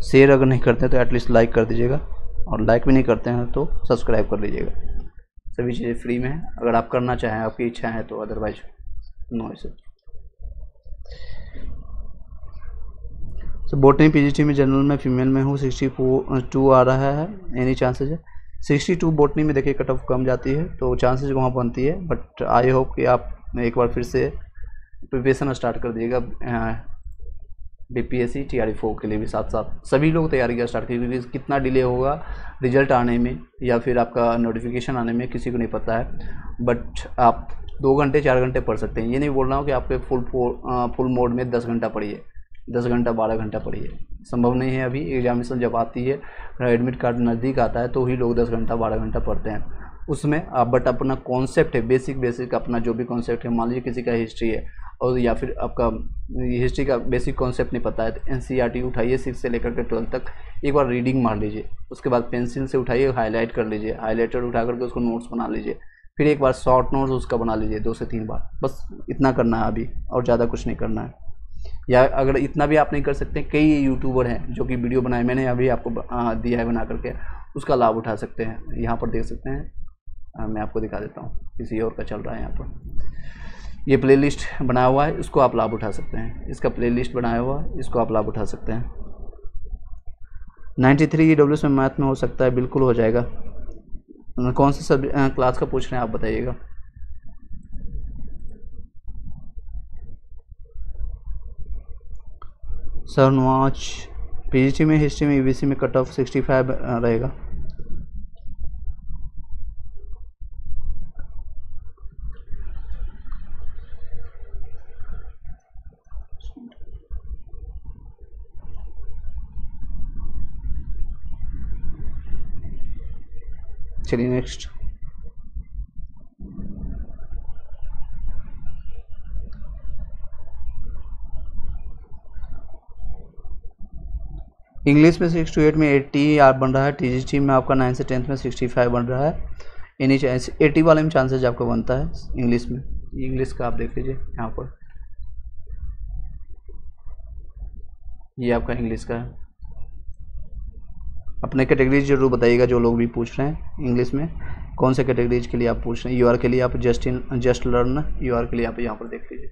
शेयर अगर नहीं करते हैं तो एटलीस्ट लाइक कर दीजिएगा, और लाइक भी नहीं करते हैं तो सब्सक्राइब कर लीजिएगा। सभी चीज़ें फ्री में है, अगर आप करना चाहें, आपकी इच्छा है तो, otherwise no issue. Botany PGT में जनरल में फीमेल में हूँ, 62 आ रहा है, एनी चांसेज है? 62 बोटनी में देखिए कट ऑफ कम जाती है तो चांसेज वहाँ बनती है, बट आई होप कि आप एक बार फिर से प्रिपरेशन स्टार्ट कर दिएगा बीपीएससी TRE4 के लिए भी। साथ साथ सभी लोग तैयारी स्टार्ट कीजिए, क्योंकि कितना डिले होगा रिजल्ट आने में या फिर आपका नोटिफिकेशन आने में किसी को नहीं पता है। बट आप 2 घंटे 4 घंटे पढ़ सकते हैं। ये नहीं बोल रहा हूँ कि आपके फुल मोड में 10 घंटा पढ़िए, 10 घंटा 12 घंटा पढ़िए, संभव नहीं है। अभी एग्जामिनेशन जब आती है, एडमिट कार्ड नज़दीक आता है, तो ही लोग 10 घंटा 12 घंटा पढ़ते हैं उसमें। आप बट अपना कॉन्सेप्ट है, बेसिक अपना जो भी कॉन्सेप्ट है, मान लीजिए किसी का हिस्ट्री है और या फिर आपका हिस्ट्री का बेसिक कॉन्सेप्ट नहीं पता है, तो NCERT उठाइए 6 से लेकर के 12 तक, एक बार रीडिंग मार लीजिए, उसके बाद पेंसिल से उठाइए, हाईलाइट कर लीजिए, हाईलाइटर उठा करके उसको नोट्स बना लीजिए, फिर एक बार शॉर्ट नोट्स उसका बना लीजिए 2 से 3 बार, बस इतना करना है अभी, और ज़्यादा कुछ नहीं करना है। या अगर इतना भी आप नहीं कर सकते, कई यूट्यूबर हैं जो कि वीडियो बनाए, मैंने अभी आपको दिया है बना करके, उसका लाभ उठा सकते हैं। यहाँ पर देख सकते हैं, मैं आपको दिखा देता हूँ, किसी और का चल रहा है यहाँ पर। ये प्लेलिस्ट बनाया हुआ है, इसको आप लाभ उठा सकते हैं। इसका प्लेलिस्ट बनाया हुआ है, इसको आप लाभ उठा सकते हैं। 93 EWS में मैथ में हो सकता है, बिल्कुल हो जाएगा। कौन से सब क्लास का पूछ रहे हैं आप बताइएगा। सरनवाज पीजीटी में हिस्ट्री में ईबीसी में कट ऑफ 65 रहेगा। चलिए नेक्स्ट, इंग्लिश में 6 to 8 में 80 आप बन रहा है। टीजीटी में आपका 9 से 10th में 65 बन रहा है। यानी 80 वाले में चांसेज आपका बनता है इंग्लिश में। इंग्लिश का आप देख लीजिए यहाँ पर, ये आपका इंग्लिश का है। अपने कैटेगरीज जरूर बताइएगा, जो लोग भी पूछ रहे हैं इंग्लिश में कौन से कैटेगरीज के लिए आप पूछ रहे हैं। यूआर के लिए आप जस्ट लर्न, यूआर के लिए आप यहाँ पर देख लीजिए।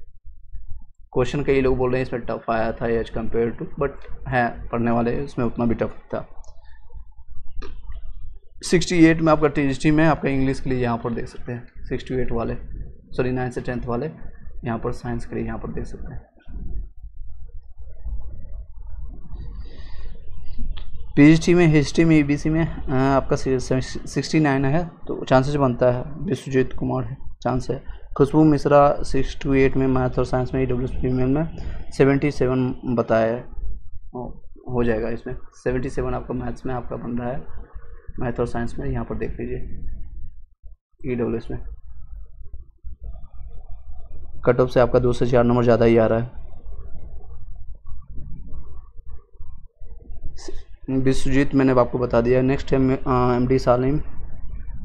क्वेश्चन कई लोग बोल रहे हैं इसमें टफ आया था एज कम्पेयर टू, बट है पढ़ने वाले इसमें उतना भी टफ था। 68 में आपका टीजीटी में आपका इंग्लिश के लिए यहाँ पर देख सकते हैं 68 वाले, सॉरी 9 से 10th वाले यहाँ पर साइंस के लिए यहाँ पर देख सकते हैं। पीजीटी में हिस्ट्री में ईबीसी में आपका 69 है, तो चांसेस बनता है। विश्वजीत कुमार है, चांस है। खुशबू मिश्रा 6 to 8 में मैथ और साइंस में, ईडब्ल्यूएस फीमेल में 77 बताया है, हो जाएगा इसमें 77 आपका मैथ्स में आपका बन रहा है, मैथ और साइंस में। यहाँ पर देख लीजिए ईडब्ल्यूएस में कट ऑफ से आपका 2 से 4 नंबर ज़्यादा ही आ रहा है। विश्वजीत मैंने आपको बता दिया। नेक्स्ट है एमडी सालिम।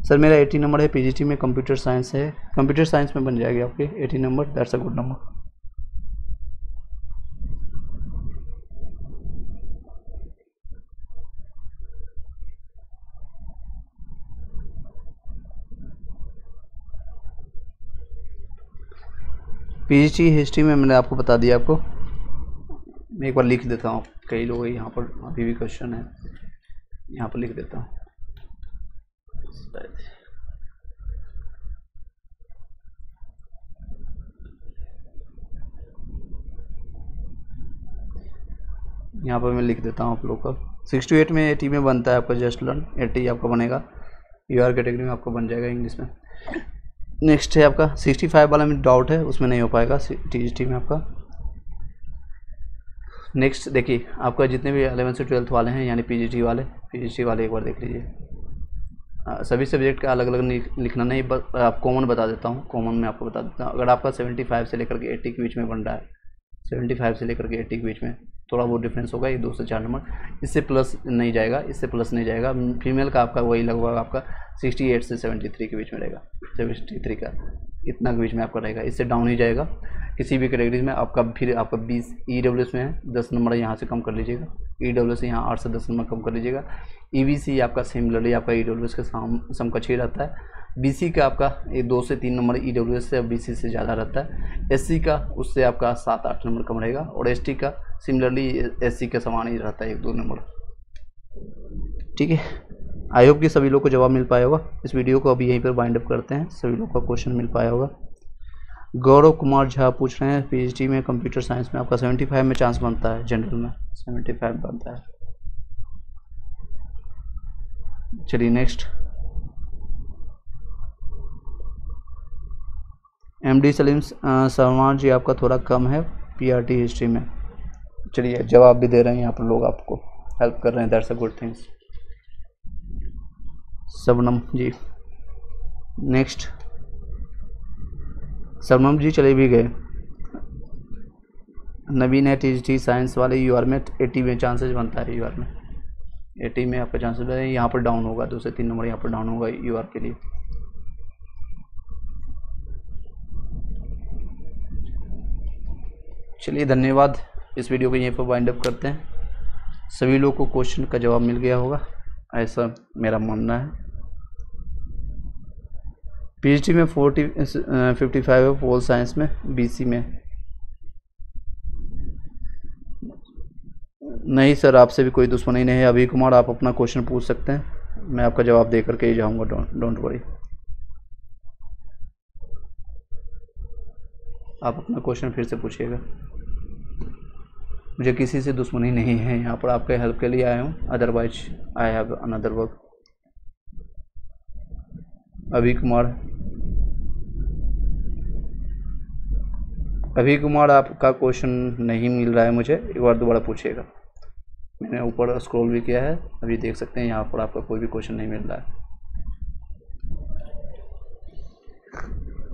सर मेरा 80 नंबर है, पीजीटी में कंप्यूटर साइंस है, कंप्यूटर साइंस में बन जाएगी आपके 80 number, that's a good number. PGT history में मैंने आपको बता दिया। आपको मैं एक बार लिख देता हूँ, कई लोग यहाँ पर अभी भी क्वेश्चन है, यहाँ पर लिख देता हूँ। यहाँ पर मैं लिख देता हूँ आप लोग का 6 to 8 में 80 में बनता है आपका जस्ट लर्न, 80 आपका बनेगा, यूआर कैटेगरी में आपको बन जाएगा इंग्लिश में। नेक्स्ट है आपका 65 वाला में डाउट है, उसमें नहीं हो पाएगा टीजीटी में आपका। नेक्स्ट देखिए आपका जितने भी 11 से 12 वाले हैं यानी पीजीटी वाले एक बार देख लीजिए। सभी सब्जेक्ट का अलग अलग लिखना नहीं, बस आप कॉमन बता देता हूँ, कॉमन में आपको बता देता हूँ। अगर आपका 75 से लेकर के 80 के बीच में बन रहा है, 75 से लेकर के 80 के बीच में थोड़ा बहुत डिफरेंस होगा, ये 2 से 4 नंबर, इससे प्लस नहीं जाएगा, फीमेल का आपका वही लगभग आपका 68 से 73 के बीच में रहेगा, 73 का इतना के बीच में आपका रहेगा, इससे डाउन ही जाएगा किसी भी कैटेगरीज में आपका। फिर आपका 20 ईडब्ल्यूएस में है, 10 नंबर यहाँ से कम कर लीजिएगा, ईडब्ल्यूएस यहाँ 8 से 10 नंबर कम कर लीजिएगा। ईबीसी आपका सिमिलरली आपका ईडब्ल्यूएस के समकक्ष ही रहता है। बीसी का आपका 2 से 3 नंबर ईडब्ल्यूएस से बीसी से ज़्यादा रहता है। एससी का उससे आपका 7-8 नंबर कम रहेगा, और एसटी का सिमिलरली एससी के समान ही रहता है, 1-2 नंबर। ठीक है, आई होप कि सभी लोग को जवाब मिल पाया होगा। इस वीडियो को अभी यहीं पर वाइंड अप करते हैं, सभी लोग का क्वेश्चन मिल पाया होगा। गौरव कुमार झा पूछ रहे हैं पीएचडी में कंप्यूटर साइंस में आपका 75 में चांस बनता है, जनरल में 75 बनता है। चलिए नेक्स्ट, एमडी सलीम सलमान जी आपका थोड़ा कम है पीआरटी हिस्ट्री में। चलिए जवाब भी दे रहे हैं यहाँ पर लोग, आपको हेल्प कर रहे हैं, that's a good things. Shabnam ji next, Shabnam ji चले भी गए। नवीन है टीजीटी साइंस वाले, यूआर में 80 में चांसेस बनता है, यूआर में 80 में आपका चांसेस है, यहाँ पर डाउन होगा, 2 से 3 नंबर यहाँ पर डाउन होगा यूआर के लिए। चलिए धन्यवाद, इस वीडियो को यहीं पर वाइंड अप करते हैं। सभी लोग को क्वेश्चन का जवाब मिल गया होगा, ऐसा मेरा मानना है। पीएचडी में 55 है, पोल साइंस में, बीसी में नहीं सर, आपसे भी कोई दुश्मनी नहीं है। अभी कुमार आप अपना क्वेश्चन पूछ सकते हैं, मैं आपका जवाब दे करके ही जाऊंगा, डोंट वरी। आप अपना क्वेश्चन फिर से पूछिएगा, मुझे किसी से दुश्मनी नहीं है, यहाँ पर आपके हेल्प के लिए आया हूँ, otherwise I have another work. अभी कुमार आपका क्वेश्चन नहीं मिल रहा है मुझे, एक बार दोबारा पूछिएगा। मैंने ऊपर स्क्रॉल भी किया है, अभी देख सकते हैं यहाँ पर आपका कोई भी क्वेश्चन नहीं मिल रहा है।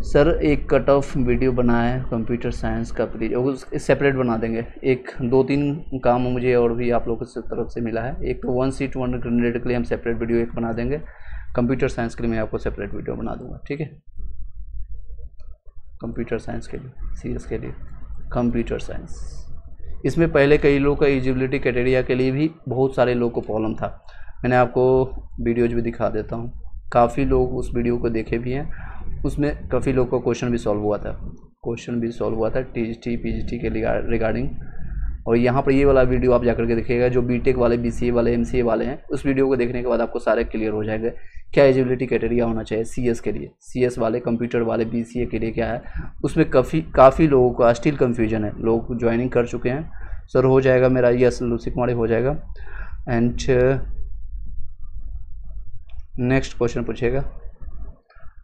सर एक कट ऑफ वीडियो बनाया है कंप्यूटर साइंस का, प्लीज उस सेपरेट बना देंगे। एक 2-3 काम मुझे और भी आप लोगों की तरफ से मिला है। एक तो 1 सीट 1 कैंडिडेट के लिए हम सेपरेट वीडियो एक बना देंगे, कंप्यूटर साइंस के लिए मैं आपको सेपरेट वीडियो बना दूंगा, ठीक है। कंप्यूटर साइंस के लिए, सीएस के लिए कंप्यूटर साइंस, इसमें पहले कई लोगों का एलिजिबिलिटी क्राइटेरिया के लिए भी बहुत सारे लोगों को प्रॉब्लम था। मैंने आपको वीडियोज भी दिखा देता हूँ, काफ़ी लोग उस वीडियो को देखे भी हैं, उसमें काफ़ी लोगों का क्वेश्चन भी सॉल्व हुआ था, टीजीटी पीजीटी के रिगार्डिंग। और यहाँ पर ये वाला वीडियो आप जाकर के देखिएगा, जो बीटेक वाले, बीसीए वाले, एमसीए वाले हैं, उस वीडियो को देखने के बाद आपको सारे क्लियर हो जाएगा क्या एलिजिबिलिटी क्राइटेरिया होना चाहिए सीएस के लिए, सीएस वाले, कंप्यूटर वाले, बीसीए के लिए क्या है। उसमें काफ़ी लोगों का स्टिल कन्फ्यूजन है, लोग ज्वाइनिंग कर चुके हैं। सर हो जाएगा मेरा, यस लूसी कुमारी हो जाएगा। एंड नेक्स्ट क्वेश्चन पूछेगा।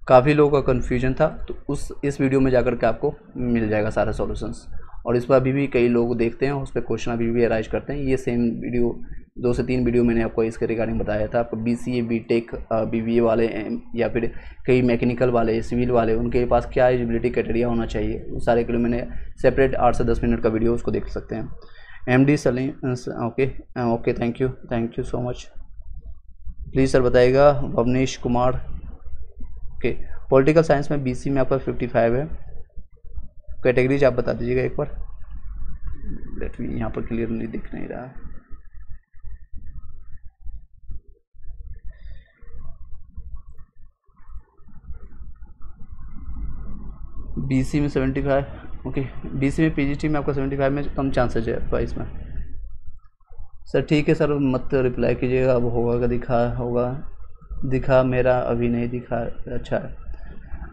काफ़ी लोगों का कन्फ्यूजन था, तो इस वीडियो में जाकर के आपको मिल जाएगा सारा सॉल्यूशंस। और इस पर अभी भी कई लोग देखते हैं, उस पर क्वेश्चन अभी भी अराइज करते हैं। ये सेम वीडियो 2 से 3 वीडियो मैंने आपको इसके रिगार्डिंग बताया था। आपको BCA BTech BBA वाले या फिर कई मैकेनिकल वाले, सिविल वाले, उनके पास क्या एलिजिबिलिटी क्राइटेरिया होना चाहिए, उस सारे के लिए मैंने सेपरेट 8 से 10 मिनट का वीडियो उसको देख सकते हैं। MD Salim, okay thank you so much. Please sir बताइएगा। Bhavnesh Kumar, okay. Political science में BC में आपका 55 है। कैटेगरीज आप बता दीजिएगा एक बार। लेट मी, यहाँ पर क्लियरली दिख नहीं रहा। BC में 75, ओके। BC में PGT में आपका 75 में कम चांसेज है आपका इसमें। सर ठीक है सर, मत रिप्लाई कीजिएगा। अब होगा दिखा मेरा अभी नहीं दिखा। अच्छा है,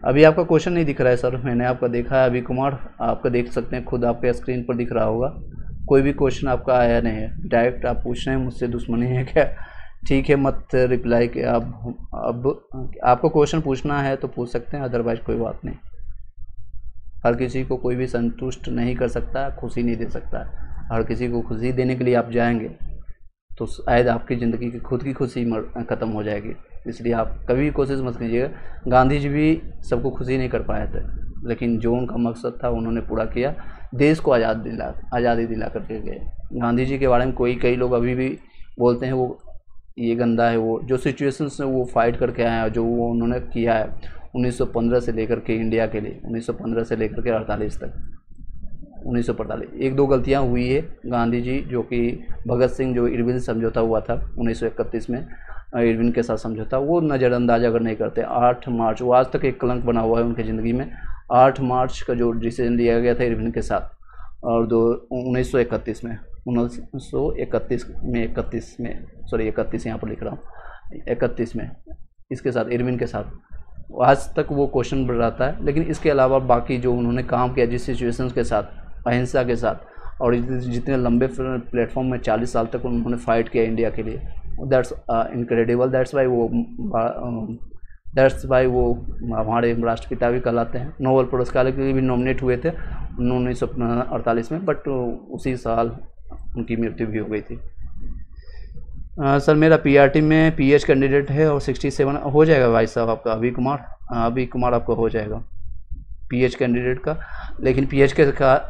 अभी आपका क्वेश्चन नहीं दिख रहा है सर, मैंने आपका देखा है। अभी कुमार आपका देख सकते हैं, खुद आपके स्क्रीन पर दिख रहा होगा। कोई भी क्वेश्चन आपका आया नहीं है, डायरेक्ट आप पूछ रहे हैं मुझसे दुश्मनी है क्या? ठीक है, मत रिप्लाई के। अब आपको क्वेश्चन पूछना है तो पूछ सकते हैं, अदरवाइज कोई बात नहीं। हर किसी को कोई भी संतुष्ट नहीं कर सकता, खुशी नहीं दे सकता। हर किसी को खुशी देने के लिए आप जाएंगे तो शायद आपकी ज़िंदगी की खुद की खुशी ख़त्म हो जाएगी। इसलिए आप कभी भी कोशिश मत कीजिएगा। गांधी जी भी सबको खुशी नहीं कर पाए थे, लेकिन जो उनका मकसद था उन्होंने पूरा किया। देश को आज़ादी दिला करके गए। गांधी जी के बारे में कई लोग अभी भी बोलते हैं वो ये गंदा है। वो जो सिचुएशंस में वो फाइट करके आए हैं, जो वो उन्होंने किया है 1915 से लेकर के इंडिया के लिए, 1915 से लेकर के 48 तक, 1945। 1-2 गलतियां हुई है गांधी जी, जो कि भगत सिंह, जो इरविन समझौता हुआ था 1931 में, इरविन के साथ समझौता, वो नज़रअंदाज अगर नहीं करते। 8 मार्च, वो आज तक एक कलंक बना हुआ है उनकी ज़िंदगी में। 8 मार्च का जो डिसीजन लिया गया था इरविन के साथ, और 1931 में, 1931 में सॉरी 31 यहाँ पर लिख रहा हूँ, 31 में इसके साथ, इरविन के साथ, आज तक वो क्वेश्चन बढ़ रहा है। लेकिन इसके अलावा बाकी जो उन्होंने काम किया, जिस सिचुएशंस के साथ, अहिंसा के साथ, और जितने लंबे प्लेटफॉर्म में 40 साल तक उन्होंने फाइट किया इंडिया के लिए, दैट्स इनक्रेडिबल। दैट्स वाई वो हमारे राष्ट्रपिता भी कहलाते हैं। नोबेल पुरस्कार के लिए भी नॉमिनेट हुए थे 1948 में, बट उसी साल उनकी मृत्यु भी हो गई थी। सर मेरा PRT में PH कैंडिडेट है और 67 हो जाएगा भाई साहब आपका। अभी कुमार आपका हो जाएगा PH कैंडिडेट का। लेकिन PH के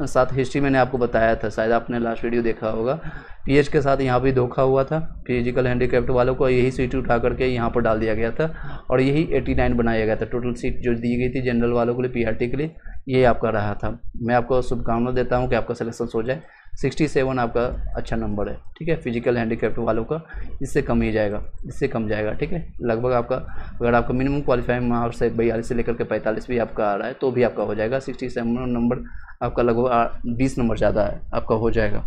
साथ हिस्ट्री मैंने आपको बताया था, शायद आपने लास्ट वीडियो देखा होगा। PH के साथ यहाँ भी धोखा हुआ था। फिजिकल हैंडीकैप्ट वालों को यही सीट उठा करके यहाँ पर डाल दिया गया था, और यही 89 बनाया गया था। टोटल सीट जो दी गई थी जनरल वालों के लिए, PRT के लिए, ये आपका रहा था। मैं आपको शुभकामना देता हूँ कि आपका सिलेक्शन हो जाए। 67 आपका अच्छा नंबर है, ठीक है। फिजिकल हैंडीकैप्ट वालों का इससे कम ही जाएगा, इससे कम जाएगा, ठीक है। लगभग आपका, अगर आपका मिनिमम क्वालिफाइंग मार्क्स है 42 से लेकर के 45 भी आपका आ रहा है, तो भी आपका हो जाएगा। 67 नंबर आपका लगभग 20 नंबर ज़्यादा है, आपका हो जाएगा।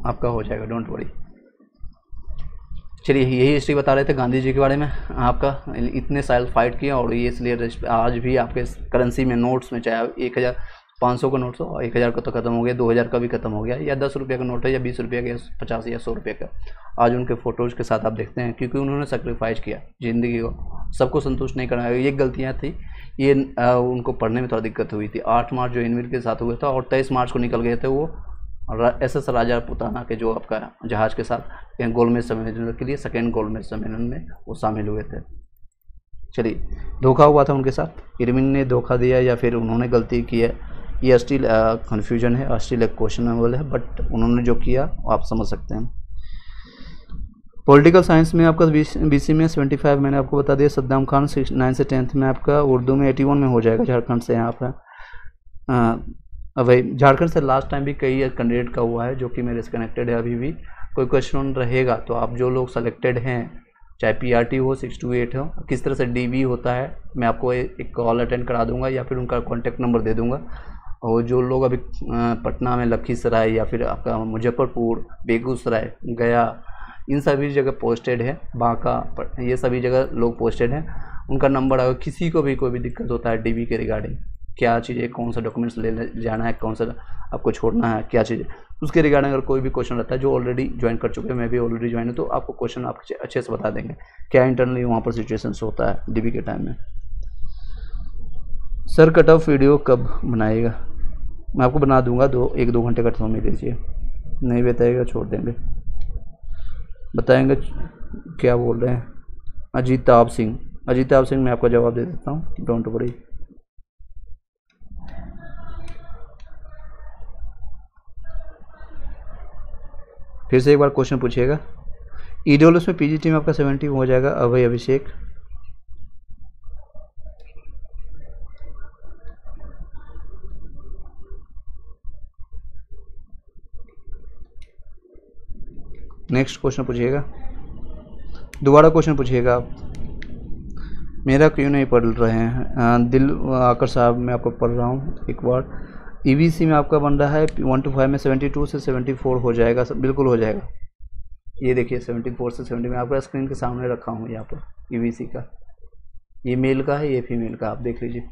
आपका हो जाएगा, डोंट वरी। चलिए, यही हिस्ट्री बता रहे थे गांधी जी के बारे में। आपका इतने साल फाइट किया, और ये इसलिए आज भी आपके करेंसी में, नोट्स में, चाहे 1500 का नोट हो, 1000 का तो खत्म हो गया, 2000 का भी खत्म हो गया, या 10 रुपये का नोट है, या 20 रुपये का, 50 या 100 रुपये का, आज उनके फ़ोटोज़ के साथ आप देखते हैं, क्योंकि उन्होंने सेक्रीफाइस किया ज़िंदगी को। सबको संतुष्ट नहीं करना, ये गलतियाँ थी, ये उनको पढ़ने में थोड़ा दिक्कत हुई थी। 8 मार्च जो इनविल के साथ हुआ था, और 23 मार्च को निकल गए थे वो SS राजापुताना के जो आपका जहाज़ के साथ गोलमेज सम्मेलन के लिए, सेकेंड गोलमेज सम्मेलन में वो शामिल हुए थे। चलिए, धोखा हुआ था उनके साथ, इरविन ने धोखा दिया या फिर उन्होंने गलती की है, ये स्टिल कन्फ्यूजन है, स्टिल एक क्वेश्चनेबल है, बट उन्होंने जो किया आप समझ सकते हैं। पॉलिटिकल साइंस में आपका BC में 75 मैंने आपको बता दिया। सद्दाम खान 9 से 10th में आपका, उर्दू में 81 में हो जाएगा, झारखंड से यहाँ पर। भाई झारखंड से लास्ट टाइम भी कई कैंडिडेट का हुआ है, जो कि मेरे से कनेक्टेड है। अभी भी कोई क्वेश्चन रहेगा तो आप जो लोग सेलेक्टेड हैं, चाहे PRT हो, 6 to 8 हो, किस तरह से DB होता है, मैं आपको एक कॉल अटेंड करा दूंगा, या फिर उनका कॉन्टैक्ट नंबर दे दूंगा। और जो लोग अभी पटना में, लखीसराय, या फिर आपका मुजफ्फरपुर, बेगूसराय, गया, इन सभी जगह पोस्टेड है, बांका, ये सभी जगह लोग पोस्टेड हैं। उनका नंबर, अगर किसी को भी कोई भी दिक्कत होता है DB के रिगार्डिंग, क्या चीज़ें, कौन सा डॉक्यूमेंट्स ले जाना है, कौन सा आपको छोड़ना है, क्या चीज़ें, उसके रिगार्डिंग अगर कोई भी क्वेश्चन रहता है, जो ऑलरेडी ज्वाइन कर चुके हैं, मैं भी ऑलरेडी ज्वाइन हूँ, तो आपको क्वेश्चन आप अच्छे से बता देंगे क्या इंटरनली वहाँ पर सिचुएशंस होता है डीबी के टाइम में। सर कट ऑफ वीडियो कब बनाएगा? मैं आपको बना दूंगा 1-2 घंटे का समय दीजिए, नहीं बताएगा छोड़ देंगे, बताएंगे क्या बोल रहे हैं। अजिताभ सिंह, मैं आपका जवाब दे देता हूँ, डोंट वरी। फिर से एक बार क्वेश्चन पूछिएगा। ईडब्ल्यूएस में पीजीटी में आपका 70 हो जाएगा। अभय अभिषेक, नेक्स्ट क्वेश्चन पूछिएगा, दोबारा क्वेश्चन पूछिएगा आप। मेरा क्यों नहीं पढ़ रहे हैं? दिल आकर साहब, मैं आपको पढ़ रहा हूँ एक बार। ईवीसी में आपका बन रहा है 1 to 5 में 72 से 74 हो जाएगा, बिल्कुल हो जाएगा। ये देखिए 74 से 70 में आपका स्क्रीन के सामने रखा हूँ यहाँ पर ईवीसी का। ये मेल का है, ये फीमेल का, आप देख लीजिए।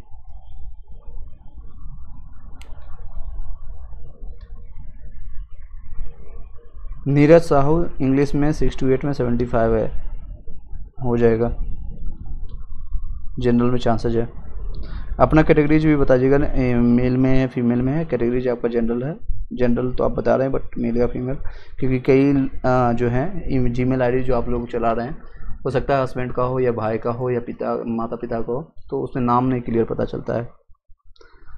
नीरज साहू, इंग्लिश में 68 में 75 है, हो जाएगा। जनरल में चांसेज है। अपना कैटेगरीज भी बताइएगा, मेल में है फीमेल में है, कैटेगरीज आपका जनरल है। जनरल तो आप बता रहे हैं बट मेल या फीमेल, क्योंकि कई जो है जीमेल आईडी जो आप लोग चला रहे हैं, हो सकता है हस्बैंड का हो या भाई का हो या माता पिता का हो, तो उसमें नाम नहीं क्लियर पता चलता है।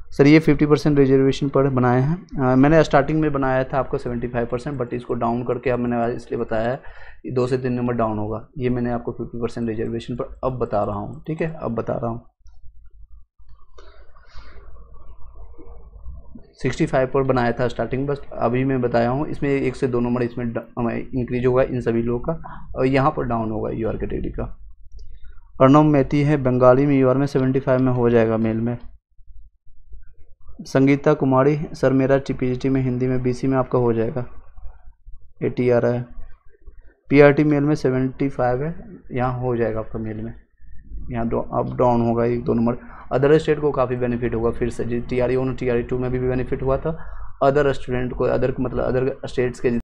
सर ये 50% रिजर्वेशन पर बनाए हैं। मैंने स्टार्टिंग में बनाया था आपको 75%, बट इसको डाउन करके अब मैंने इसलिए बताया है 2 से 3 नंबर डाउन होगा। ये मैंने आपको 50% रिजर्वेशन पर अब बता रहा हूँ, ठीक है, अब बता रहा हूँ। 65 पर बनाया था स्टार्टिंग, बस अभी मैं बताया हूँ। इसमें 1 से 2 नंबर इसमें इंक्रीज होगा इन सभी लोगों का, और यहाँ पर डाउन होगा यूआर कैटेगरी का। अर्णव मेहती है, बंगाली में यूआर में 75 में हो जाएगा, मेल में। संगीता कुमारी, सर मेरा पीजीटी में हिंदी में बीसी में आपका हो जाएगा, 80 आ रहा है। पीआरटी मेल में 75 है, यहाँ हो जाएगा आपका मेल में, यहाँ अप डाउन होगा 1-2 नंबर। अदर स्टेट को काफ़ी बेनिफिट होगा, फिर से TRE 1 TRE 2 में भी बेनिफिट हुआ था। अदर स्टूडेंट को, अदर मतलब अदर स्टेट्स के